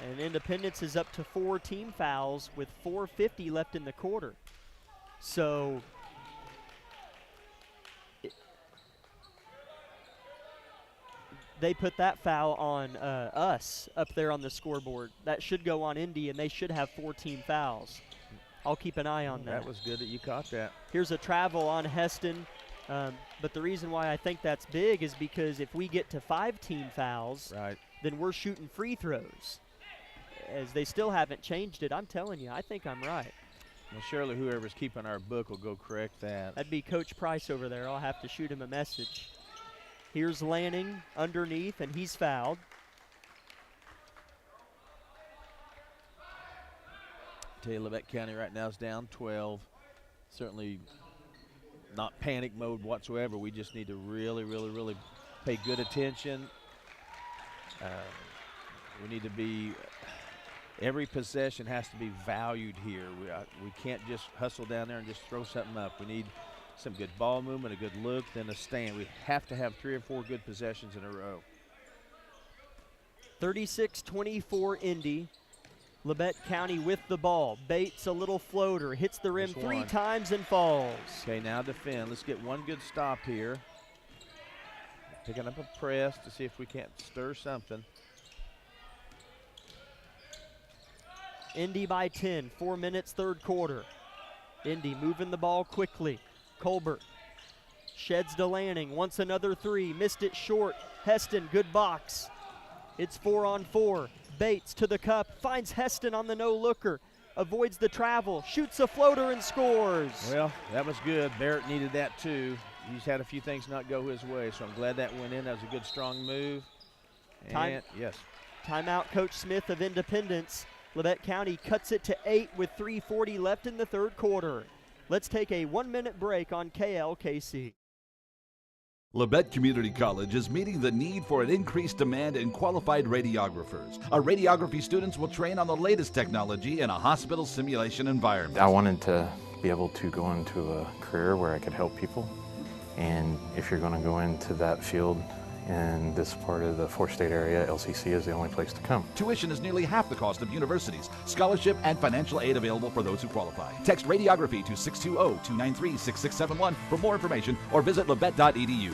and Independence is up to 4 team fouls with 4:50 left in the quarter. So they put that foul on us up there on the scoreboard. That should go on Indy, and they should have 4 team fouls. I'll keep an eye on that. That was good that you caught that. Here's a travel on Heston, but the reason why I think that's big is because if we get to 5 team fouls, right, then we're shooting free throws. As they still haven't changed it, I'm telling you, I think I'm right. Well, surely whoever's keeping our book will go correct that. That'd be Coach Price over there. I'll have to shoot him a message. Here's Lanning underneath, and he's fouled. Tell you, Labette County right now is down 12. Certainly not panic mode whatsoever. We just need to really, really, really pay good attention. We need to be, every possession has to be valued here. We can't just hustle down there and just throw something up. We need some good ball movement, a good look, then a stand. We have to have 3 or 4 good possessions in a row. 36-24 Indy. Labette County with the ball. Bates a little floater, hits the rim 3 times and falls. Okay, now defend. Let's get one good stop here. Picking up a press to see if we can't stir something. Indy by 10, 4 minutes, third quarter. Indy moving the ball quickly. Colbert sheds to Lanning, wants another 3, missed it short. Heston, good box. It's 4-on-4. Bates to the cup, finds Heston on the no-looker, avoids the travel, shoots a floater and scores. Well, that was good. Barrett needed that too. He's had a few things not go his way, so I'm glad that went in. That was a good, strong move. And yes. Timeout, Coach Smith of Independence. Labette County cuts it to 8 with 3:40 left in the third quarter. Let's take a 1-minute break on KLKC. Labette Community College is meeting the need for an increased demand in qualified radiographers. Our radiography students will train on the latest technology in a hospital simulation environment. I wanted to be able to go into a career where I could help people. And if you're going to go into that field in this part of the 4-state area, LCC is the only place to come. Tuition is nearly half the cost of universities. Scholarship and financial aid available for those who qualify. Text radiography to 620-293-6671 for more information or visit labette.edu.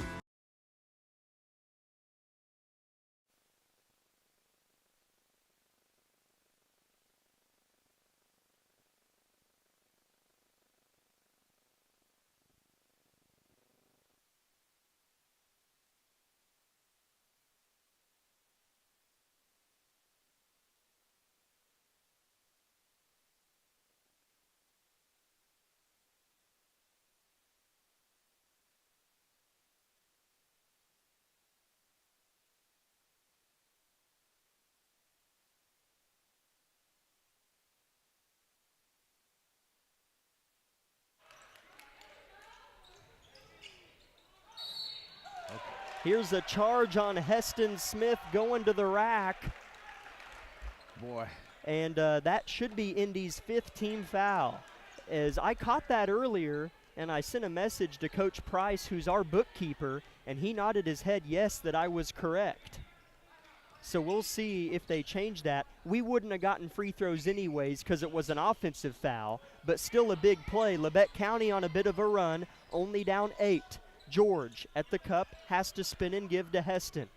Here's a charge on Heston Smith going to the rack. Boy. And that should be Indy's 5th team foul. As I caught that earlier, and I sent a message to Coach Price, who's our bookkeeper, and he nodded his head yes that I was correct. So we'll see if they change that. We wouldn't have gotten free throws anyways because it was an offensive foul, but still a big play. Labette County on a bit of a run, only down 8. George at the cup, has to spin and give to Heston.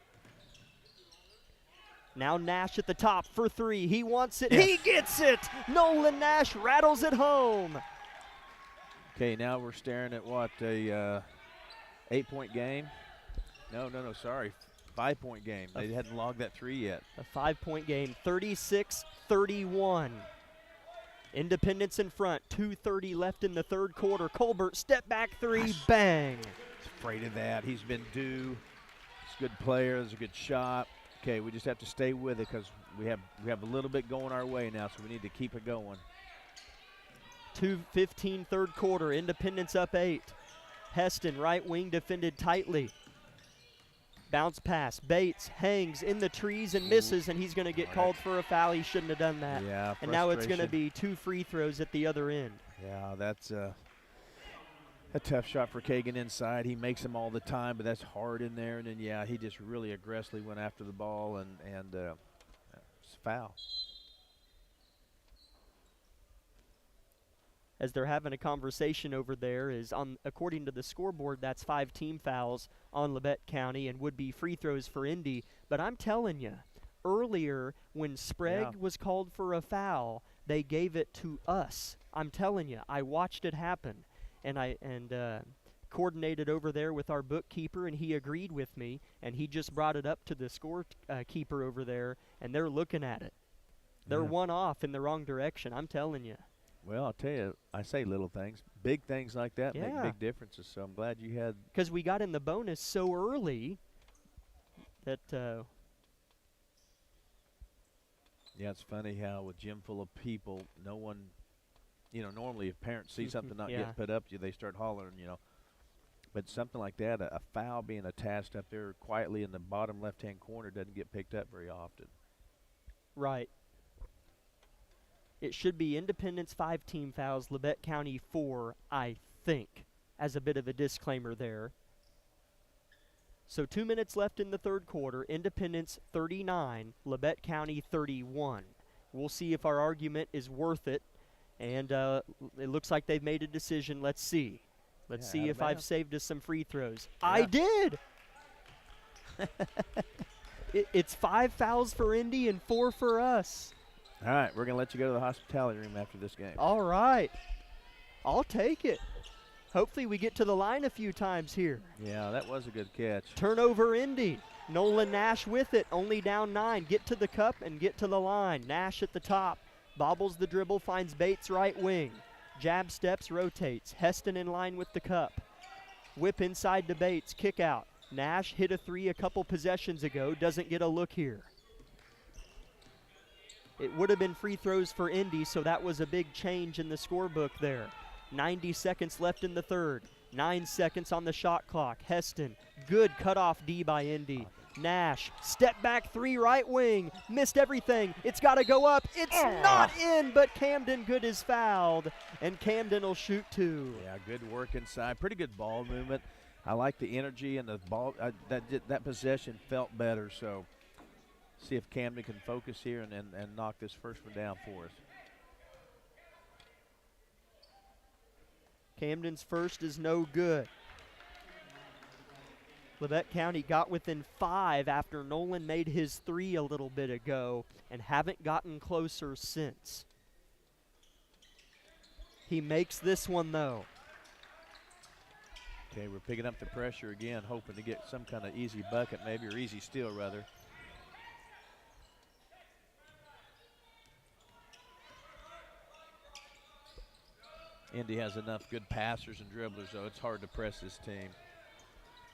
Now Nash at the top for 3. He wants it. Yeah. He gets it. Nolan Nash rattles it home. Okay, now we're staring at what, a 8-point game? No, sorry. 5-point game. They hadn't logged that 3 yet. A 5-point game, 36-31. Independence in front, 2:30 left in the third quarter. Colbert, step back 3, bang. Afraid of that. He's been due. He's a good player. It's a good shot. Okay, we just have to stay with it because we have a little bit going our way now, so we need to keep it going. 2:15 third quarter. Independence up 8. Heston, right wing, defended tightly. Bounce pass. Bates hangs in the trees and misses, and he's going to get called for a foul. He shouldn't have done that. Yeah, and now it's going to be 2 free throws at the other end. Yeah, that's a tough shot for Kagan inside. He makes them all the time, but that's hard in there. And then, yeah, he just really aggressively went after the ball, and it's a foul. As they're having a conversation over there is, according to the scoreboard, that's 5 team fouls on Labette County and would be free throws for Indy. But I'm telling you, earlier when Sprague was called for a foul, they gave it to us. I'm telling you, I watched it happen, and I coordinated over there with our bookkeeper, and he agreed with me, and he just brought it up to the scorekeeper over there, and they're looking at it. They're one off in the wrong direction, I'm telling you. Well, I'll tell you, I say little things. Big things like that make big differences, so I'm glad you had. Because we got in the bonus so early that. Yeah, it's funny how with gym full of people, no one, normally if parents see something not get put up to you, they start hollering, But something like that, a foul being attached up there quietly in the bottom left-hand corner doesn't get picked up very often. Right. It should be Independence 5 team fouls, Labette County 4, I think, as a bit of a disclaimer there. So 2 minutes left in the third quarter. Independence 39, Labette County 31. We'll see if our argument is worth it. And it looks like they've made a decision. Let's see. Let's see if I've saved us some free throws. Yeah. I did! It's 5 fouls for Indy and 4 for us. All right, we're going to let you go to the hospitality room after this game. All right. I'll take it. Hopefully we get to the line a few times here. Yeah, that was a good catch. Turnover Indy. Nolan Nash with it, only down 9. Get to the cup and get to the line. Nash at the top. Bobbles the dribble, finds Bates right wing. Jab steps, rotates. Heston in line with the cup. Whip inside to Bates, kick out. Nash hit a 3 a couple possessions ago, doesn't get a look here. It would have been free throws for Indy, so that was a big change in the scorebook there. 90 seconds left in the third. 9 seconds on the shot clock. Heston, good cutoff D by Indy. Nash, step back 3 right wing. Missed everything. It's got to go up. It's not in, but Camden Good is fouled, and Camden will shoot 2. Yeah, good work inside. Pretty good ball movement. I like the energy and the ball. That possession felt better, so see if Camden can focus here and knock this first one down for us. Camden's first is no good. Labette County got within 5 after Nolan made his 3 a little bit ago and haven't gotten closer since. He makes this one though. Okay, we're picking up the pressure again, hoping to get some kind of easy bucket maybe, or easy steal rather. Indy has enough good passers and dribblers, though. It's hard to press this team.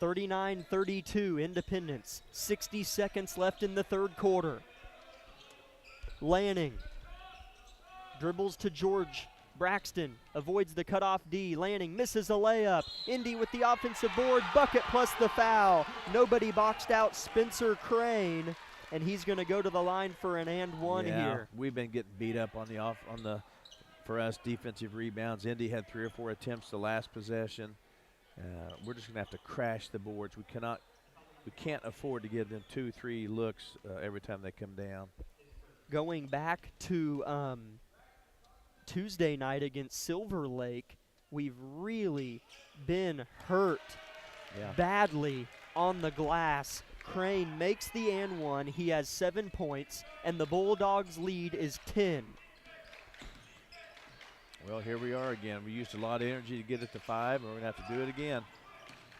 39-32, Independence. 60 seconds left in the third quarter. Lanning dribbles to George. Braxton avoids the cutoff D. Lanning misses a layup. Indy with the offensive board. Bucket plus the foul. Nobody boxed out Spencer Crane, and he's going to go to the line for an and one here. We've been getting beat up on the for us, defensive rebounds. Indy had 3 or 4 attempts the last possession. We're just going to have to crash the boards. We can't afford to give them 2-3 looks every time they come down. Going back to Tuesday night against Silver Lake, we've really been hurt badly on the glass. Crane makes the and one. He has 7 points, and the Bulldogs' lead is 10. Well, here we are again. We used a lot of energy to get it to 5, and we're going to have to do it again.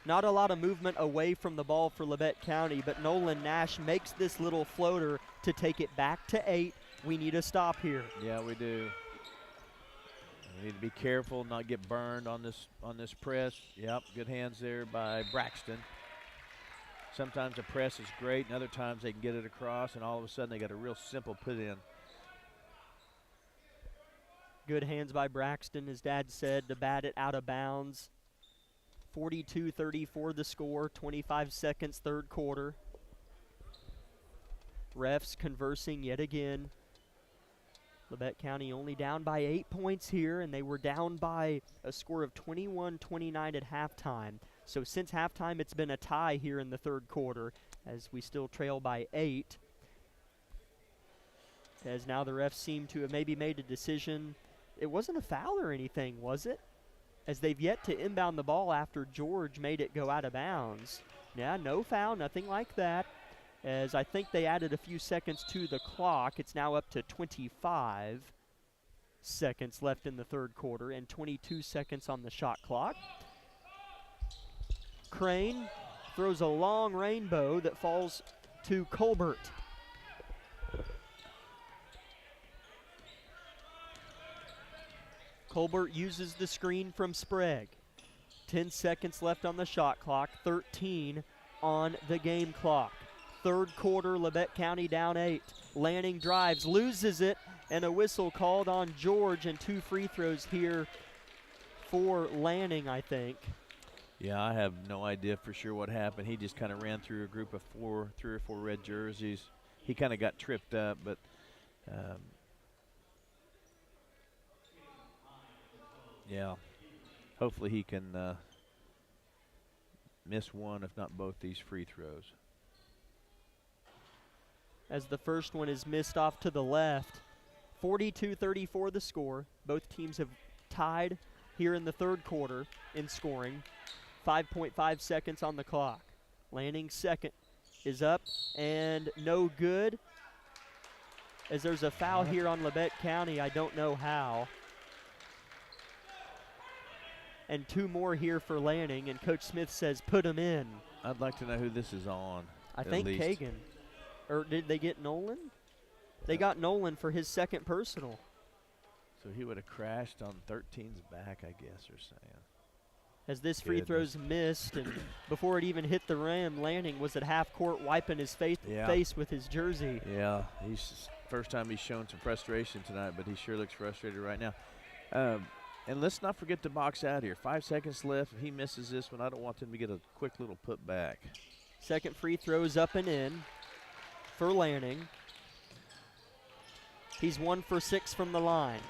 Not a lot of movement away from the ball for Labette County, but Nolan Nash makes this little floater to take it back to 8. We need a stop here. Yeah, we do. We need to be careful, not get burned on this press. Yep, good hands there by Braxton. Sometimes a press is great, and other times they can get it across, and all of a sudden they got a real simple put in. Good hands by Braxton, his dad said, to bat it out of bounds. 42-34 the score, 25 seconds, third quarter. Refs conversing yet again. Labette County only down by 8 points here, and they were down by a score of 21-29 at halftime. So since halftime, it's been a tie here in the third quarter, as we still trail by 8. As now the refs seem to have maybe made a decision. It wasn't a foul or anything, was it? As they've yet to inbound the ball after George made it go out of bounds. Yeah, no foul, nothing like that. As I think they added a few seconds to the clock. It's now up to 25 seconds left in the third quarter and 22 seconds on the shot clock. Crane throws a long rainbow that falls to Colbert. Colbert uses the screen from Sprague. 10 seconds left on the shot clock, 13 on the game clock. Third quarter, Labette County down 8. Lanning drives, loses it, and a whistle called on George, and 2 free throws here for Lanning, I think. Yeah, I have no idea for sure what happened. He just kind of ran through a group of 3 or 4 red jerseys. He kind of got tripped up, but yeah, hopefully he can miss one, if not both, these free throws. As the first one is missed off to the left. 42-34 the score. Both teams have tied here in the third quarter in scoring. 5.5 seconds on the clock. Lanning's second is up and no good. As there's a foul here on Labette County, I don't know how. And 2 more here for Lanning, and Coach Smith says put him in. I'd like to know who this is on. I think Kagan. Or did they get Nolan? They got Nolan for his second personal. So he would have crashed on 13's back, I guess, or saying. As this free throw's missed, and before it even hit the rim, Lanning was at half court wiping his face with his jersey. Yeah, he's first time he's shown some frustration tonight, but he sure looks frustrated right now. And let's not forget to box out here. 5 seconds left. If he misses this one, I don't want him to get a quick little put back. Second free throw's up and in for Lanning. He's 1 for 6 from the line.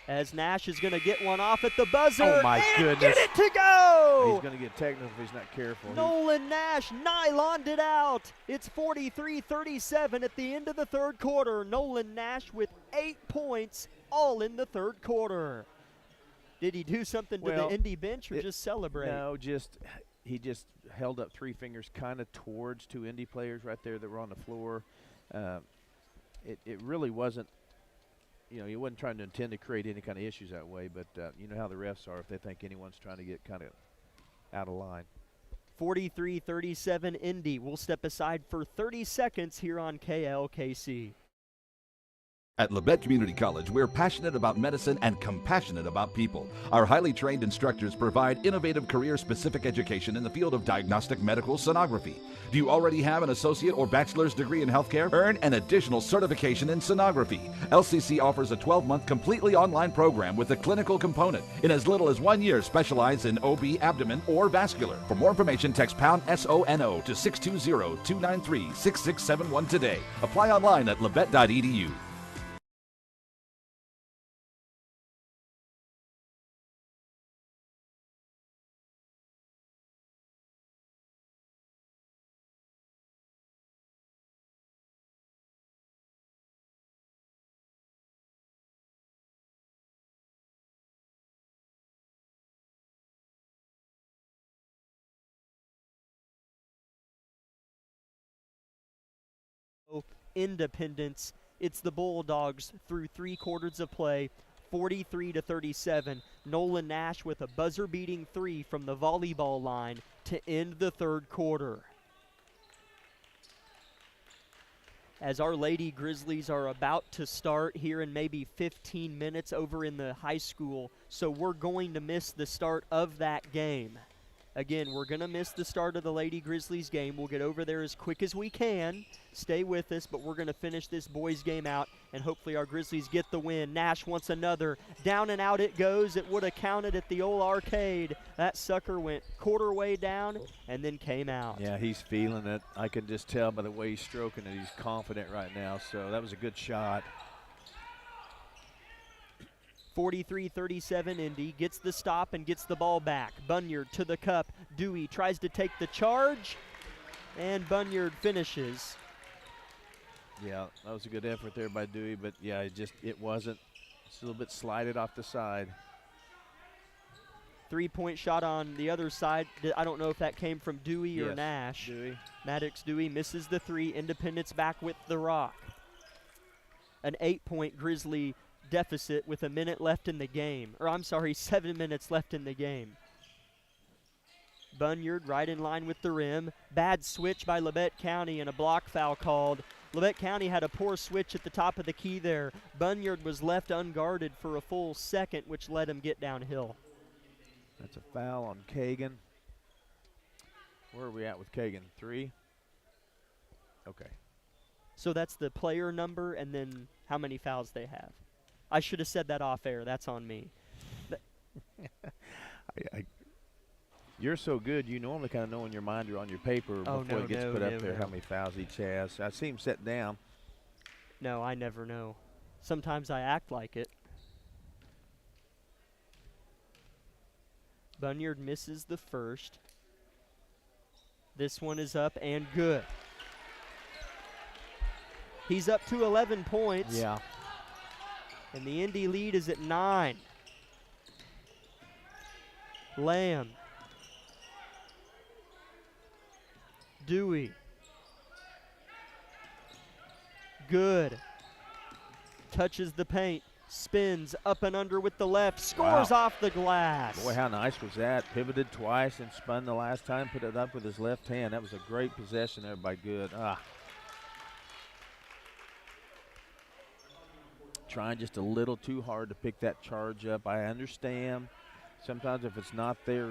As Nash is going to get one off at the buzzer. Oh, my goodness. Get it to go! He's going to get technical if he's not careful. Nolan Nash nyloned it out. It's 43-37 at the end of the third quarter. Nolan Nash with 8 points, all in the third quarter. Did he do something to the Indy bench or just celebrate? No, he just held up 3 fingers kind of towards 2 Indy players right there that were on the floor. It really wasn't, he wasn't trying to intend to create any kind of issues that way, but you know how the refs are if they think anyone's trying to get kind of out of line. 43-37 Indy. We'll step aside for 30 seconds here on KLKC. At Labette Community College, we're passionate about medicine and compassionate about people. Our highly trained instructors provide innovative career-specific education in the field of diagnostic medical sonography. Do you already have an associate or bachelor's degree in healthcare? Earn an additional certification in sonography. LCC offers a 12-month completely online program with a clinical component. In as little as 1 year, specialize in OB, abdomen, or vascular. For more information, text pound SONO to 620-293-6671 today. Apply online at labette.edu. Independence. It's the Bulldogs through 3 quarters of play, 43-37. Nolan Nash with a buzzer-beating 3 from the volleyball line to end the third quarter. As our Lady Grizzlies are about to start here in maybe 15 minutes over in the high school, so we're going to miss the start of that game. Again, we're going to miss the start of the Lady Grizzlies game. We'll get over there as quick as we can. Stay with us, but we're going to finish this boys game out, and hopefully our Grizzlies get the win. Nash wants another. Down and out it goes. It would have counted at the old arcade. That sucker went quarter way down and then came out. Yeah, he's feeling it. I can just tell by the way he's stroking it. He's confident right now, so that was a good shot. 43-37 Indy, gets the stop and gets the ball back. Bunyard to the cup. Dewey tries to take the charge, and Bunyard finishes. Yeah, that was a good effort there by Dewey, but yeah, it wasn't. It's a little bit slided off the side. 3-point shot on the other side. I don't know if that came from Dewey or Nash. Dewey. Maddox Dewey misses the three. Independence back with the rock. An 8-point Grizzly deficit with a minute left in the game. Or I'm sorry, 7 minutes left in the game. Bunyard right in line with the rim. Bad switch by Labette County and a block foul called. Labette County had a poor switch at the top of the key there. Bunyard was left unguarded for a full second, which let him get downhill. That's a foul on Kagan. Where are we at with Kagan? 3? Okay. So that's the player number and then how many fouls they have. I should have said that off air. That's on me. You're so good, you normally kind of know in your mind or on your paper before it gets put up there how many fouls each has. I see him set down. No, I never know. Sometimes I act like it. Bunyard misses the first. This one is up and good. He's up to 11 points. Yeah. And the Indy lead is at 9. Lamb. Dewey. Good. Touches the paint. Spins up and under with the left. Scores off the glass. Boy, how nice was that. Pivoted twice and spun the last time. Put it up with his left hand. That was a great possession there by Good. Trying just a little too hard to pick that charge up. I understand. Sometimes if it's not there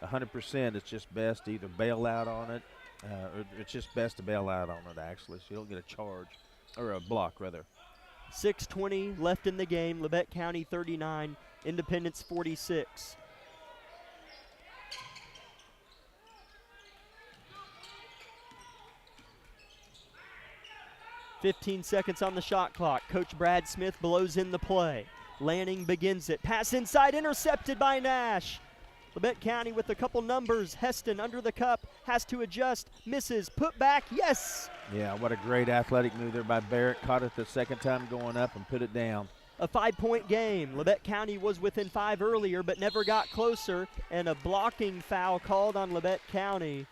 100%, it's just best to either bail out on it, or it's just best to bail out on it, actually, so you don't get a charge, or a block, rather. 6:20 left in the game. Labette County 39, Independence 46. "15 seconds on the shot clock. Coach Brad Smith blows in the play. Lanning begins it. Pass inside, intercepted by Nash. Labette County with a couple numbers. Heston under the cup, has to adjust, misses, put back, yes! Yeah, what a great athletic move there by Barrett. Caught it the second time going up and put it down. A 5-point game. Labette County was within 5 earlier, but never got closer, and a blocking foul called on Labette County.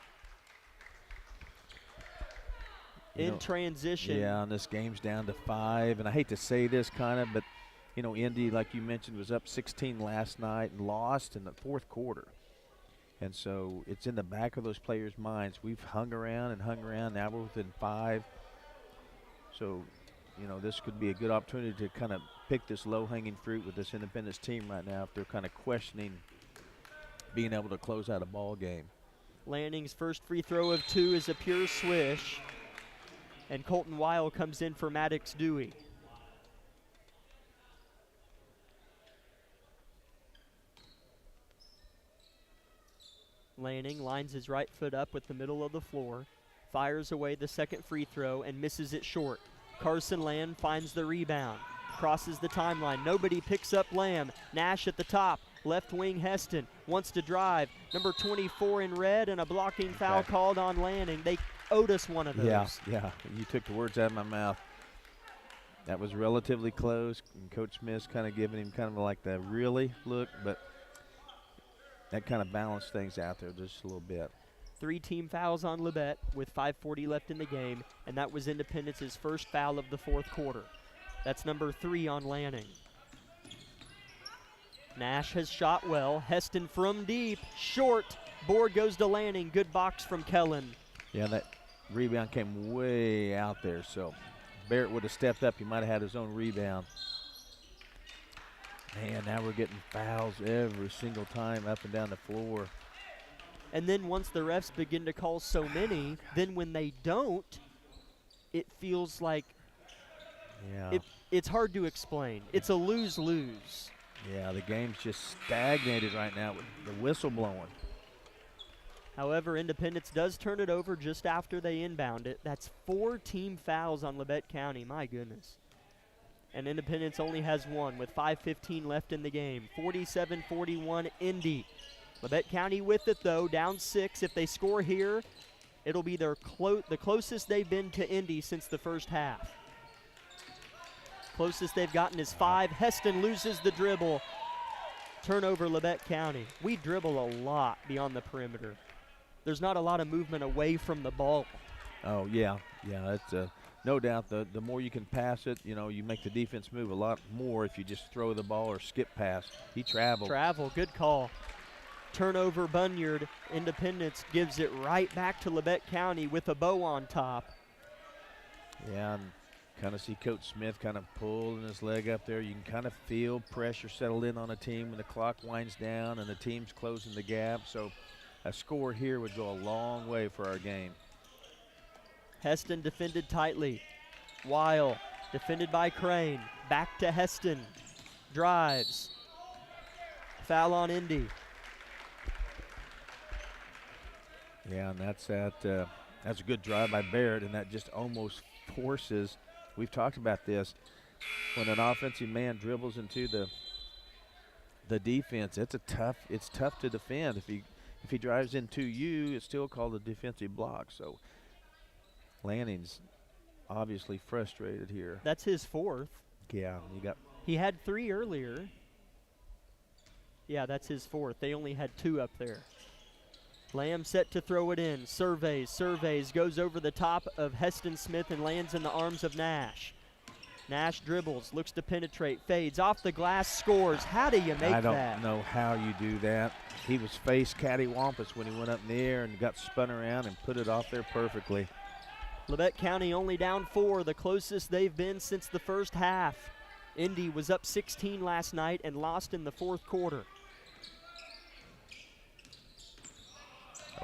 In transition. Yeah, and this game's down to 5. And I hate to say this kind of, but, you know, Indy, like you mentioned, was up 16 last night and lost in the fourth quarter. And so it's in the back of those players' minds. We've hung around and hung around. Now we're within 5. So, you know, this could be a good opportunity to kind of pick this low-hanging fruit with this Independence team right now if they're kind of questioning being able to close out a ball game. Lanning's first free throw of 2 is a pure swish. And Colton Weil comes in for Maddox Dewey. Lanning lines his right foot up with the middle of the floor, fires away the second free throw and misses it short. Carson Land finds the rebound, crosses the timeline. Nobody picks up Lamb. Nash at the top. Left wing Heston wants to drive. Number 24 in red, and a blocking foul called on Lanning. They owed us one of those. Yeah. You took the words out of my mouth. That was relatively close, and Coach Smith's kind of giving him kind of like the really look, but that kind of balanced things out there just a little bit. 3 team fouls on Labette with 5:40 left in the game, and that was Independence's first foul of the fourth quarter. That's number 3 on Lanning. Nash has shot well. Heston from deep, short. Board goes to Lanning. Good box from Kellen. Yeah, that rebound came way out there, so Barrett would have stepped up. He might have had his own rebound. Man, now we're getting fouls every single time up and down the floor. And then once the refs begin to call so many, then when they don't, it feels like it's hard to explain. It's a lose-lose. Yeah, the game's just stagnated right now with the whistle blowing. However, Independence does turn it over just after they inbound it. That's 4 team fouls on Labette County. My goodness. And Independence only has 1 with 5:15 left in the game. 47-41 Indy. Labette County with it, though, down 6. If they score here, it'll be the closest they've been to Indy since the first half. Closest they've gotten is 5. Heston loses the dribble. Turnover, Labette County. We dribble a lot beyond the perimeter. There's not a lot of movement away from the ball. Oh, yeah. It's no doubt the more you can pass it, you make the defense move a lot more if you just throw the ball or skip pass. He traveled. Good call. Turnover, Bunyard. Independence gives it right back to Labette County with a bow on top. Yeah, and kind of see Coach Smith kind of pulling his leg up there. You can kind of feel pressure settle in on a team when the clock winds down and the team's closing the gap. So a score here would go a long way for our game. Heston defended tightly. Weil defended by Crane. Back to Heston. Drives. Foul on Indy. Yeah, and that's a good drive by Barrett, and that just almost forces. We've talked about this. When an offensive man dribbles into the defense, it's tough to defend. If he drives into you, it's still called a defensive block. So Lanning's obviously frustrated here. That's his 4th. Yeah, He had 3 earlier. Yeah, that's his 4th. They only had 2 up there. Lamb set to throw it in. Surveys, goes over the top of Heston Smith and lands in the arms of Nash. Nash dribbles, looks to penetrate, fades off the glass, scores. How do you make that? I don't know how you do that. He was face cattywampus when he went up in the air and got spun around and put it off there perfectly. Labette County only down 4, the closest they've been since the first half. Indy was up 16 last night and lost in the 4th quarter.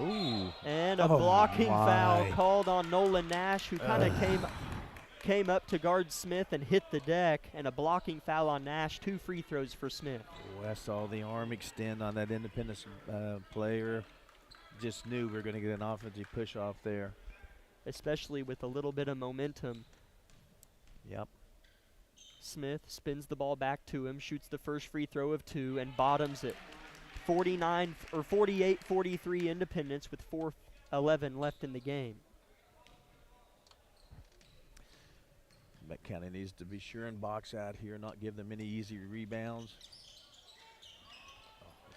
Ooh. And a blocking foul called on Nolan Nash, who kind of came up to guard Smith and hit the deck, and a blocking foul on Nash. 2 free throws for Smith. Oh, I saw the arm extend on that Independence player. Just knew we were going to get an offensive push off there. Especially with a little bit of momentum. Yep. Smith spins the ball back to him, shoots the first free throw of 2, and bottoms it. 48-43 Independence with 4:11 left in the game. Labette County needs to be sure and box out here, not give them any easy rebounds.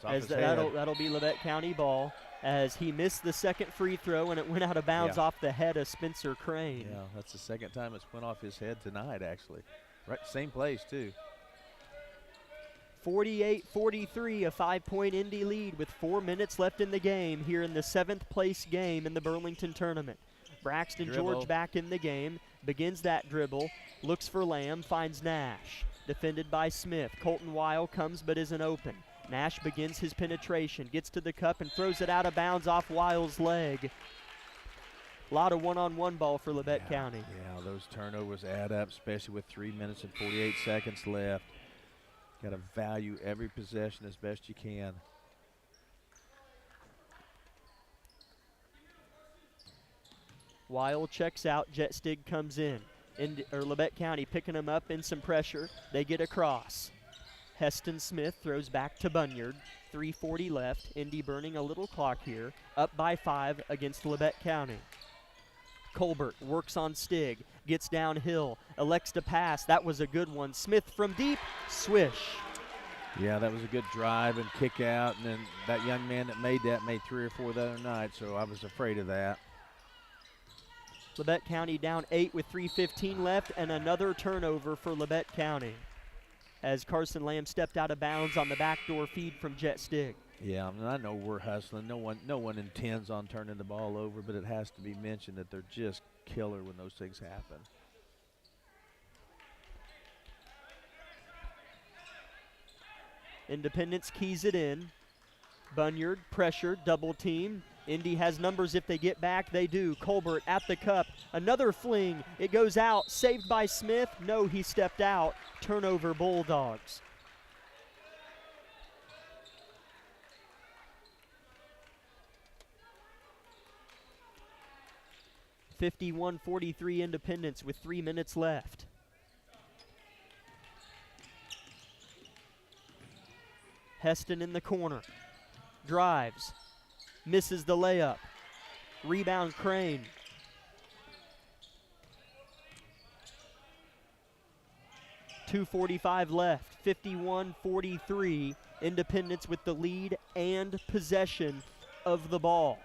That'll be Labette County ball, as he missed the second free throw and it went out of bounds off the head of Spencer Crane. Yeah, that's the second time it's went off his head tonight, actually. Right, same place too. 48-43, a 5-point Indy lead with 4 minutes left in the game here in the 7th place game in the Burlington tournament. Braxton George back in the game, begins that dribble, looks for Lamb, finds Nash. Defended by Smith. Colton Weil comes but isn't open. Nash begins his penetration, gets to the cup and throws it out of bounds off Weil's leg. A lot of one-on-one ball for Labette County. Yeah, those turnovers add up, especially with 3 minutes and 48 seconds left. Got to value every possession as best you can. Weil checks out, Jetstig comes in. Labette County picking him up in some pressure. They get across. Heston Smith throws back to Bunyard. 3:40 left. Indy burning a little clock here. Up by 5 against Labette County. Colbert works on Stig, gets downhill, elects to pass. That was a good one. Smith from deep, swish. Yeah, that was a good drive and kick out, and then that young man that made 3 or 4 the other night, so I was afraid of that. Labette County down 8 with 3:15 left, and another turnover for Labette County as Carson Lamb stepped out of bounds on the backdoor feed from Jet Stig. Yeah, I mean, I know we're hustling. No one intends on turning the ball over, but it has to be mentioned that they're just killer when those things happen. Independence keys it in. Bunyard, pressure, double team. Indy has numbers if they get back. They do. Colbert at the cup. Another fling. It goes out. Saved by Smith. No, he stepped out. Turnover, Bulldogs. (51-43) Independence with 3 minutes left. Heston in the corner. Drives. Misses the layup. Rebound, Crane. .245 left. 51-43. Independence with the lead and possession of the ball.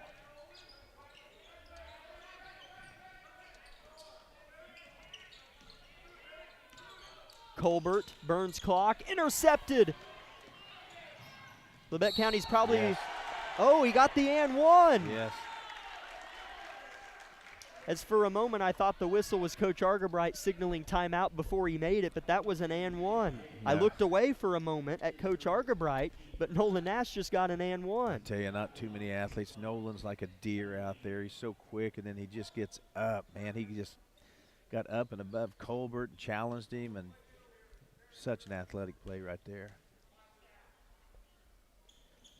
Colbert burns clock. Intercepted. Labette County's probably... Yes. Oh, he got the and one. Yes. As for a moment, I thought the whistle was Coach Argabright signaling timeout before he made it, but that was an and one. Yeah. I looked away for a moment at Coach Argabright, but Nolan Nash just got an and one. I tell you, not too many athletes. Nolan's like a deer out there. He's so quick, and then he just gets up, man. He just got up and above Colbert and challenged him, and such an athletic play right there.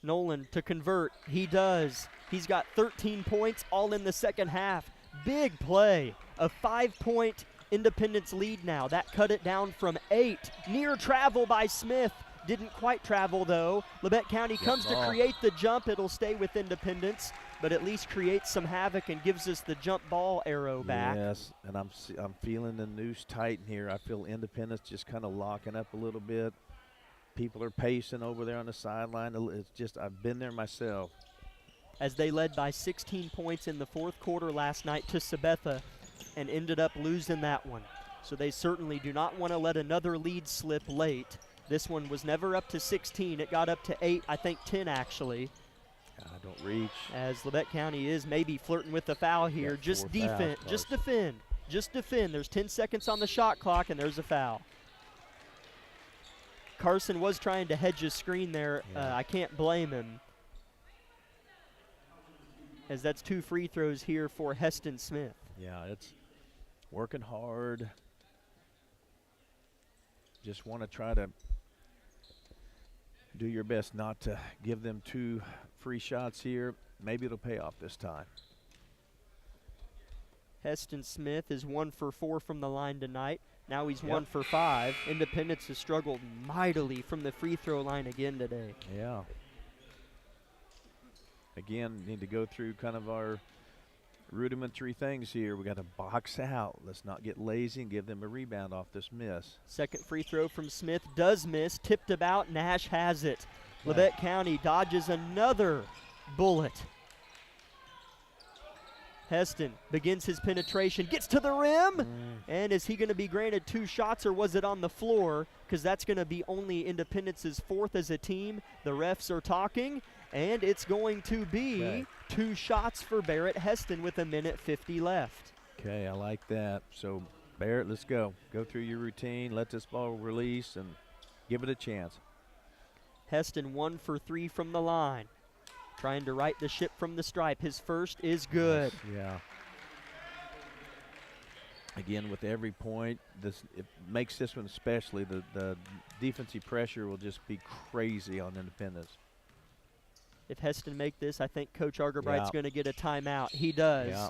Nolan to convert. He does. He's got 13 points all in the second half. Big play. A 5-point Independence lead now. That cut it down from 8. Near travel by Smith. Didn't quite travel, though. Labette County comes to create the jump. It'll stay with Independence, but at least creates some havoc and gives us the jump ball arrow back. Yes, and I'm feeling the noose tighten here. I feel Independence just kind of locking up a little bit. People are pacing over there on the sideline. It's just, I've been there myself. As they led by 16 points in the fourth quarter last night to Sabetha and ended up losing that one. So they certainly do not want to let another lead slip late. This one was never up to 16. It got up to 8, I think 10 actually. Don't reach. As Labette County is maybe flirting with the foul here. Just defend. Just defend. Just defend. There's 10 seconds on the shot clock, and there's a foul. Carson was trying to hedge his screen there. Yeah. I can't blame him, as that's 2 free throws here for Heston Smith. Yeah, it's working hard. Just want to try to do your best not to give them 2 free shots here. Maybe it'll pay off this time. Heston Smith is 1 for 4 from the line tonight. Now he's 1 for 5. Independence has struggled mightily from the free throw line again today. Yeah. Again, need to go through kind of our rudimentary things here. We got to box out. Let's not get lazy and give them a rebound off this miss. Second free throw from Smith does miss. Tipped about. Nash has it. Labette County dodges another bullet. Heston begins his penetration, gets to the rim, and is he going to be granted 2 shots, or was it on the floor? Because that's going to be only Independence's 4th as a team. The refs are talking, and it's going to be 2 shots for Barrett Heston with 1:50 left. Okay, I like that. So, Barrett, let's go. Go through your routine, let this ball release, and give it a chance. Heston 1 for 3 from the line. Trying to right the ship from the stripe. His first is good. Yeah. Again, with every point, it makes this one especially. The defensive pressure will just be crazy on Independence. If Heston make this, I think Coach Argabright's going to get a timeout. He does. Yeah.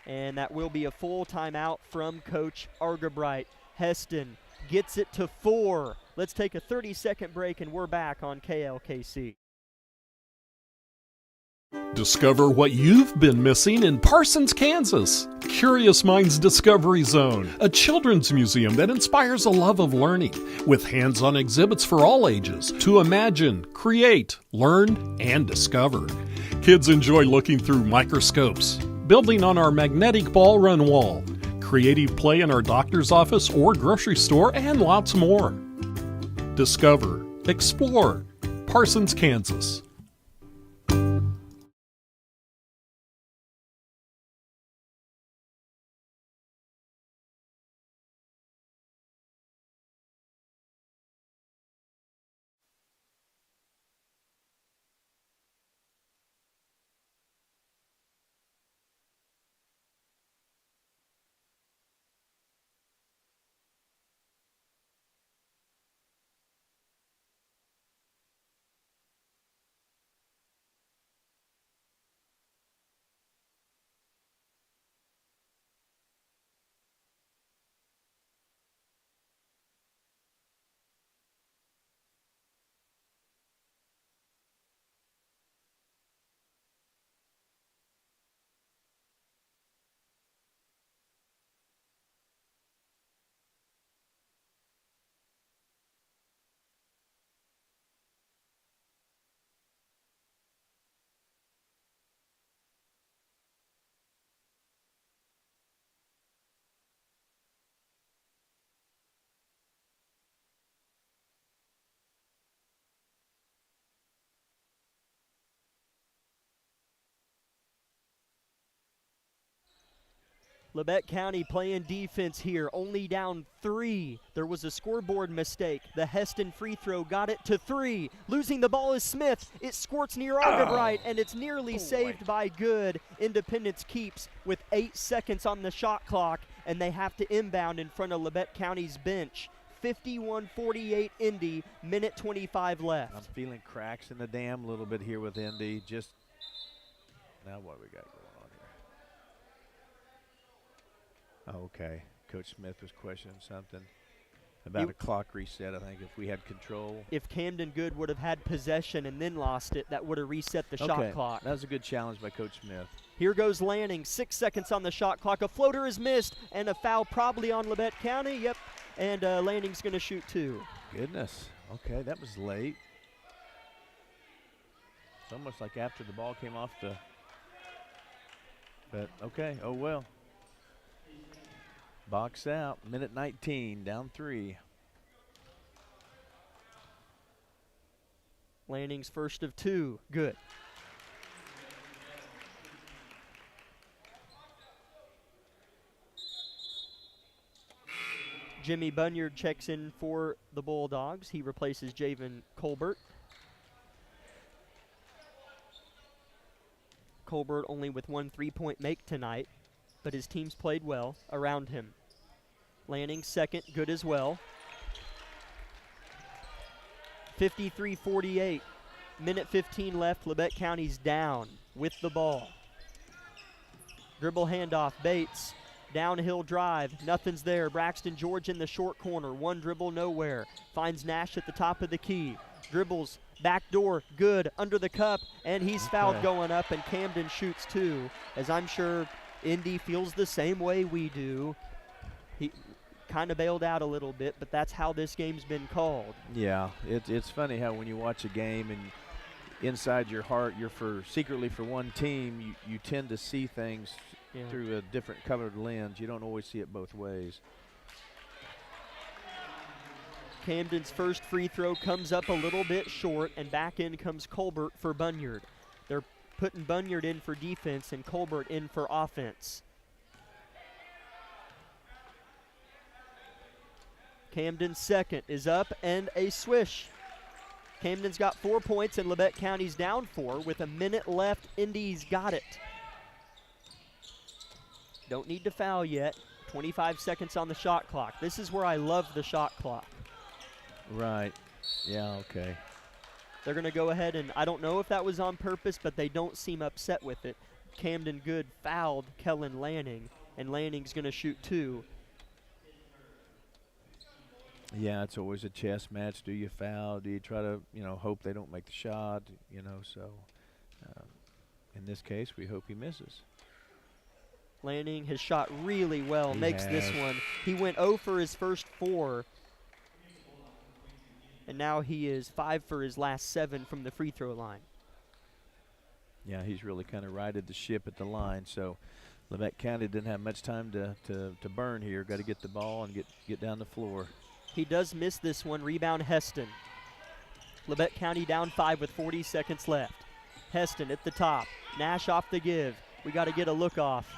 And that will be a full timeout from Coach Argabright. Heston gets it to 4. Let's take a 30-second break, and we're back on KLKC. Discover what you've been missing in Parsons, Kansas. Curious Minds Discovery Zone, a children's museum that inspires a love of learning, with hands-on exhibits for all ages to imagine, create, learn, and discover. Kids enjoy looking through microscopes, building on our magnetic ball run wall, creative play in our doctor's office or grocery store, and lots more. Discover, explore, Parsons, Kansas. Labette County playing defense here, only down 3. There was a scoreboard mistake. The Heston free throw got it to 3. Losing the ball is Smith. It squirts near Argabright, and it's nearly saved by Good. Independence keeps with 8 seconds on the shot clock, and they have to inbound in front of Labette County's bench. 51-48 Indy, minute 25 left. I'm feeling cracks in the dam a little bit here with Indy. Just now what we got going on here. Okay, Coach Smith was questioning something about a clock reset. I think if we had control. If Camden Good would have had possession and then lost it, that would have reset the shot clock. That was a good challenge by Coach Smith. Here goes Lanning, 6 seconds on the shot clock. A floater is missed, and a foul probably on Labette County. Yep, and Lanning's going to shoot 2. Goodness, okay, that was late. It's almost like after the ball came off the, but okay, oh well. Box out, minute 19, down 3. Lanning's first of 2, good. Jimmy Bunyard checks in for the Bulldogs. He replaces Javen Colbert. Colbert only with 1 3-point make tonight, but his team's played well around him. Lanning second, good as well. 53-48, minute 15 left. Labette County's down with the ball. Dribble handoff, Bates. Downhill drive, nothing's there. Braxton George in the short corner, 1 dribble, nowhere. Finds Nash at the top of the key. Dribbles, back door, good, under the cup, and he's fouled going up, and Camden shoots 2. As I'm sure Indy feels the same way we do. He kind of bailed out a little bit, but that's how this game's been called. Yeah, it's funny how when you watch a game and inside your heart you're secretly for one team, you tend to see things through a different colored lens. You don't always see it both ways. Camden's first free throw comes up a little bit short, and back in comes Colbert for Bunyard. They're putting Bunyard in for defense and Colbert in for offense. Camden's second is up and a swish. Camden's got 4 points and Labette County's down 4 with a minute left. Indy's got it. Don't need to foul yet. 25 seconds on the shot clock. This is where I love the shot clock. Right. Yeah, okay. They're going to go ahead, and I don't know if that was on purpose, but they don't seem upset with it. Camden Good fouled Kellen Lanning, and Lanning's going to shoot 2. Yeah, it's always a chess match. Do you foul? Do you try to, hope they don't make the shot? So in this case, we hope he misses. Lanning has shot really well, makes this one. He went 0 for his first 4, and now he is 5 for his last 7 from the free throw line. Yeah, he's really kind of righted the ship at the line, so Labette County didn't have much time to burn here. Got to get the ball and get down the floor. He does miss this one. Rebound Heston. Labette County down 5 with 40 seconds left. Heston at the top. Nash off the give. We got to get a look off.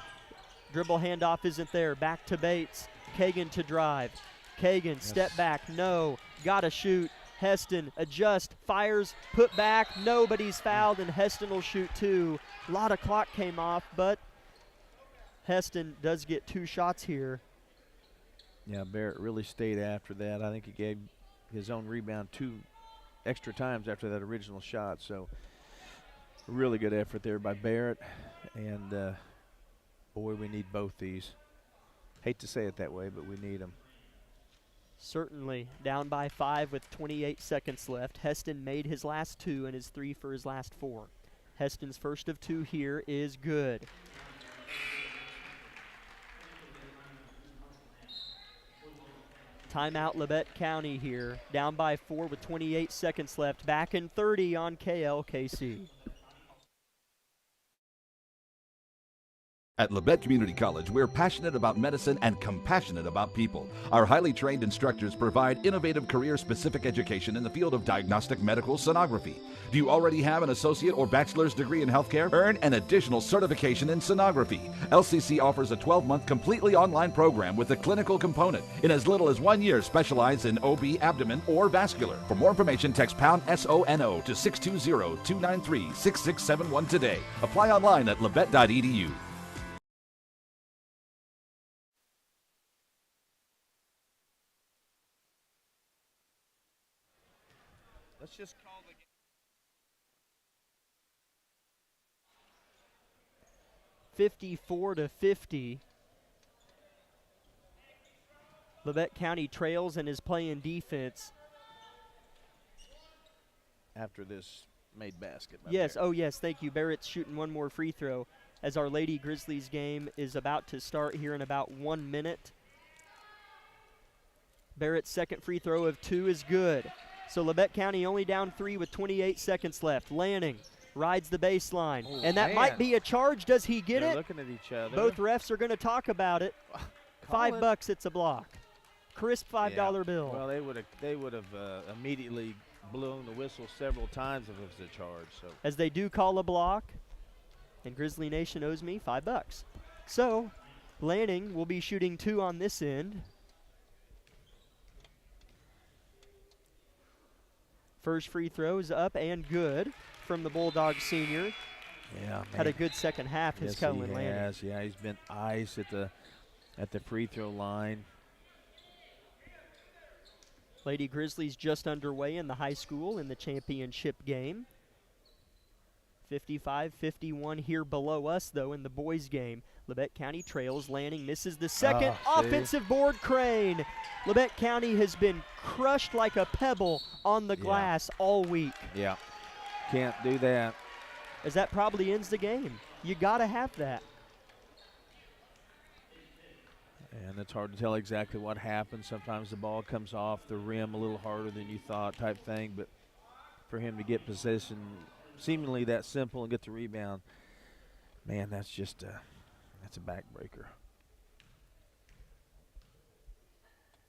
Dribble handoff isn't there. Back to Bates. Kagan to drive. Kagan, step back. No. Got to shoot. Heston adjust, fires, put back. Nobody's fouled, and Heston will shoot 2. A lot of clock came off, but Heston does get 2 shots here. Yeah, Barrett really stayed after that. I think he gave his own rebound 2 extra times after that original shot. So really good effort there by Barrett. And boy, we need both these. Hate to say it that way, but we need them. Certainly. Down by 5 with 28 seconds left. Heston made his last 2 and his 3 for his last 4. Heston's first of 2 here is good. Timeout Labette County here. Down by 4 with 28 seconds left. Back in 30 on KLKC. At Labette Community College, we're passionate about medicine and compassionate about people. Our highly trained instructors provide innovative career-specific education in the field of diagnostic medical sonography. Do you already have an associate or bachelor's degree in healthcare? Earn an additional certification in sonography. LCC offers a 12-month completely online program with a clinical component. In as little as 1 year, specialize in OB, abdomen, or vascular. For more information, text pound SONO to 620-293-6671 today. Apply online at labette.edu. Let's just call the game. (54-50). Labette County trails and is playing defense. After this made basket. Yes, oh yes, thank you. Barrett's shooting one more free throw as our Lady Grizzlies game is about to start here in about 1 minute. Barrett's second free throw of 2 is good. So Labette County only down 3 with 28 seconds left. Lanning rides the baseline. Oh, and that might be a charge. Does he get They're it? looking at each other. Both refs are going to talk about it. $5, it's a block. Crisp $5 bill. Well, they would have immediately blown the whistle several times if it was a charge. So as they do call a block, and Grizzly Nation owes me $5. So Lanning will be shooting 2 on this end. First free throw is up and good from the Bulldog senior. Yeah, had a good second half. His Cullen Lanning. Yes, yeah, he's been ice at the free throw line. Lady Grizzlies just underway in the high school in the championship game. 55-51 here below us, though, in the boys' game. Labette County trails. Lanning misses the second. Offensive board, Crane. Labette County has been crushed like a pebble on the glass all week. Yeah, can't do that. As that probably ends the game. You got to have that. And it's hard to tell exactly what happens. Sometimes the ball comes off the rim a little harder than you thought type thing. But for him to get possession seemingly that simple and get the rebound, man, that's just that's a backbreaker.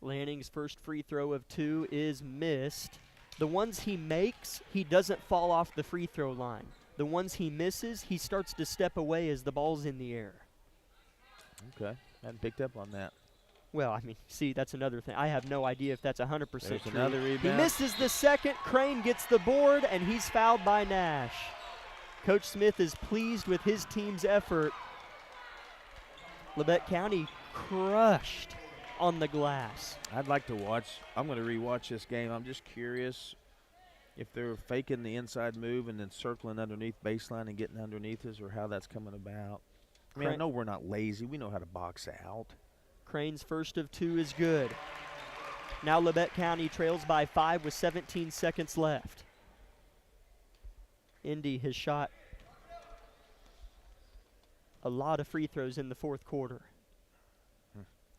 Lanning's first free throw of 2 is missed. The ones he makes, he doesn't fall off the free throw line. The ones he misses, he starts to step away as the ball's in the air. Okay, hadn't picked up on that. Well, I mean, see, that's another thing. I have no idea if that's 100% There's true. another rebound. He misses the second. Crane gets the board, and he's fouled by Nash. Coach Smith is pleased with his team's effort. Labette County crushed on the glass. I'd like to watch. I'm going to rewatch this game. I'm just curious if they're faking the inside move and then circling underneath baseline and getting underneath us, or how that's coming about. I mean, I know we're not lazy. We know how to box out. Crane's first of 2 is good. Now Labette County trails by 5 with 17 seconds left. Indy has shot a lot of free throws in the fourth quarter.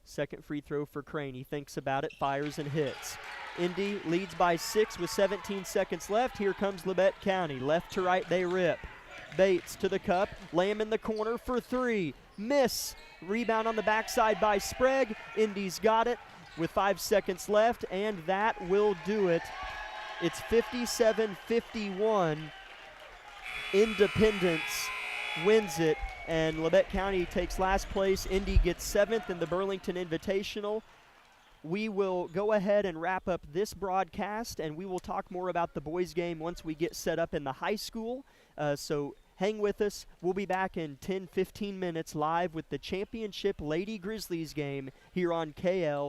Second free throw for Crane. He thinks about it, fires and hits. Indy leads by 6 with 17 seconds left. Here comes Labette County. Left to right, they rip. Bates to the cup. Lamb in the corner for 3. Miss. Rebound on the backside by Sprague. Indy's got it with 5 seconds left, and that will do it. It's 57-51. Independence wins it, and Labette County takes last place. Indy gets 7th in the Burlington Invitational. We will go ahead and wrap up this broadcast, and we will talk more about the boys' game once we get set up in the high school. So hang with us. We'll be back in 10-15 minutes live with the championship Lady Grizzlies game here on KL.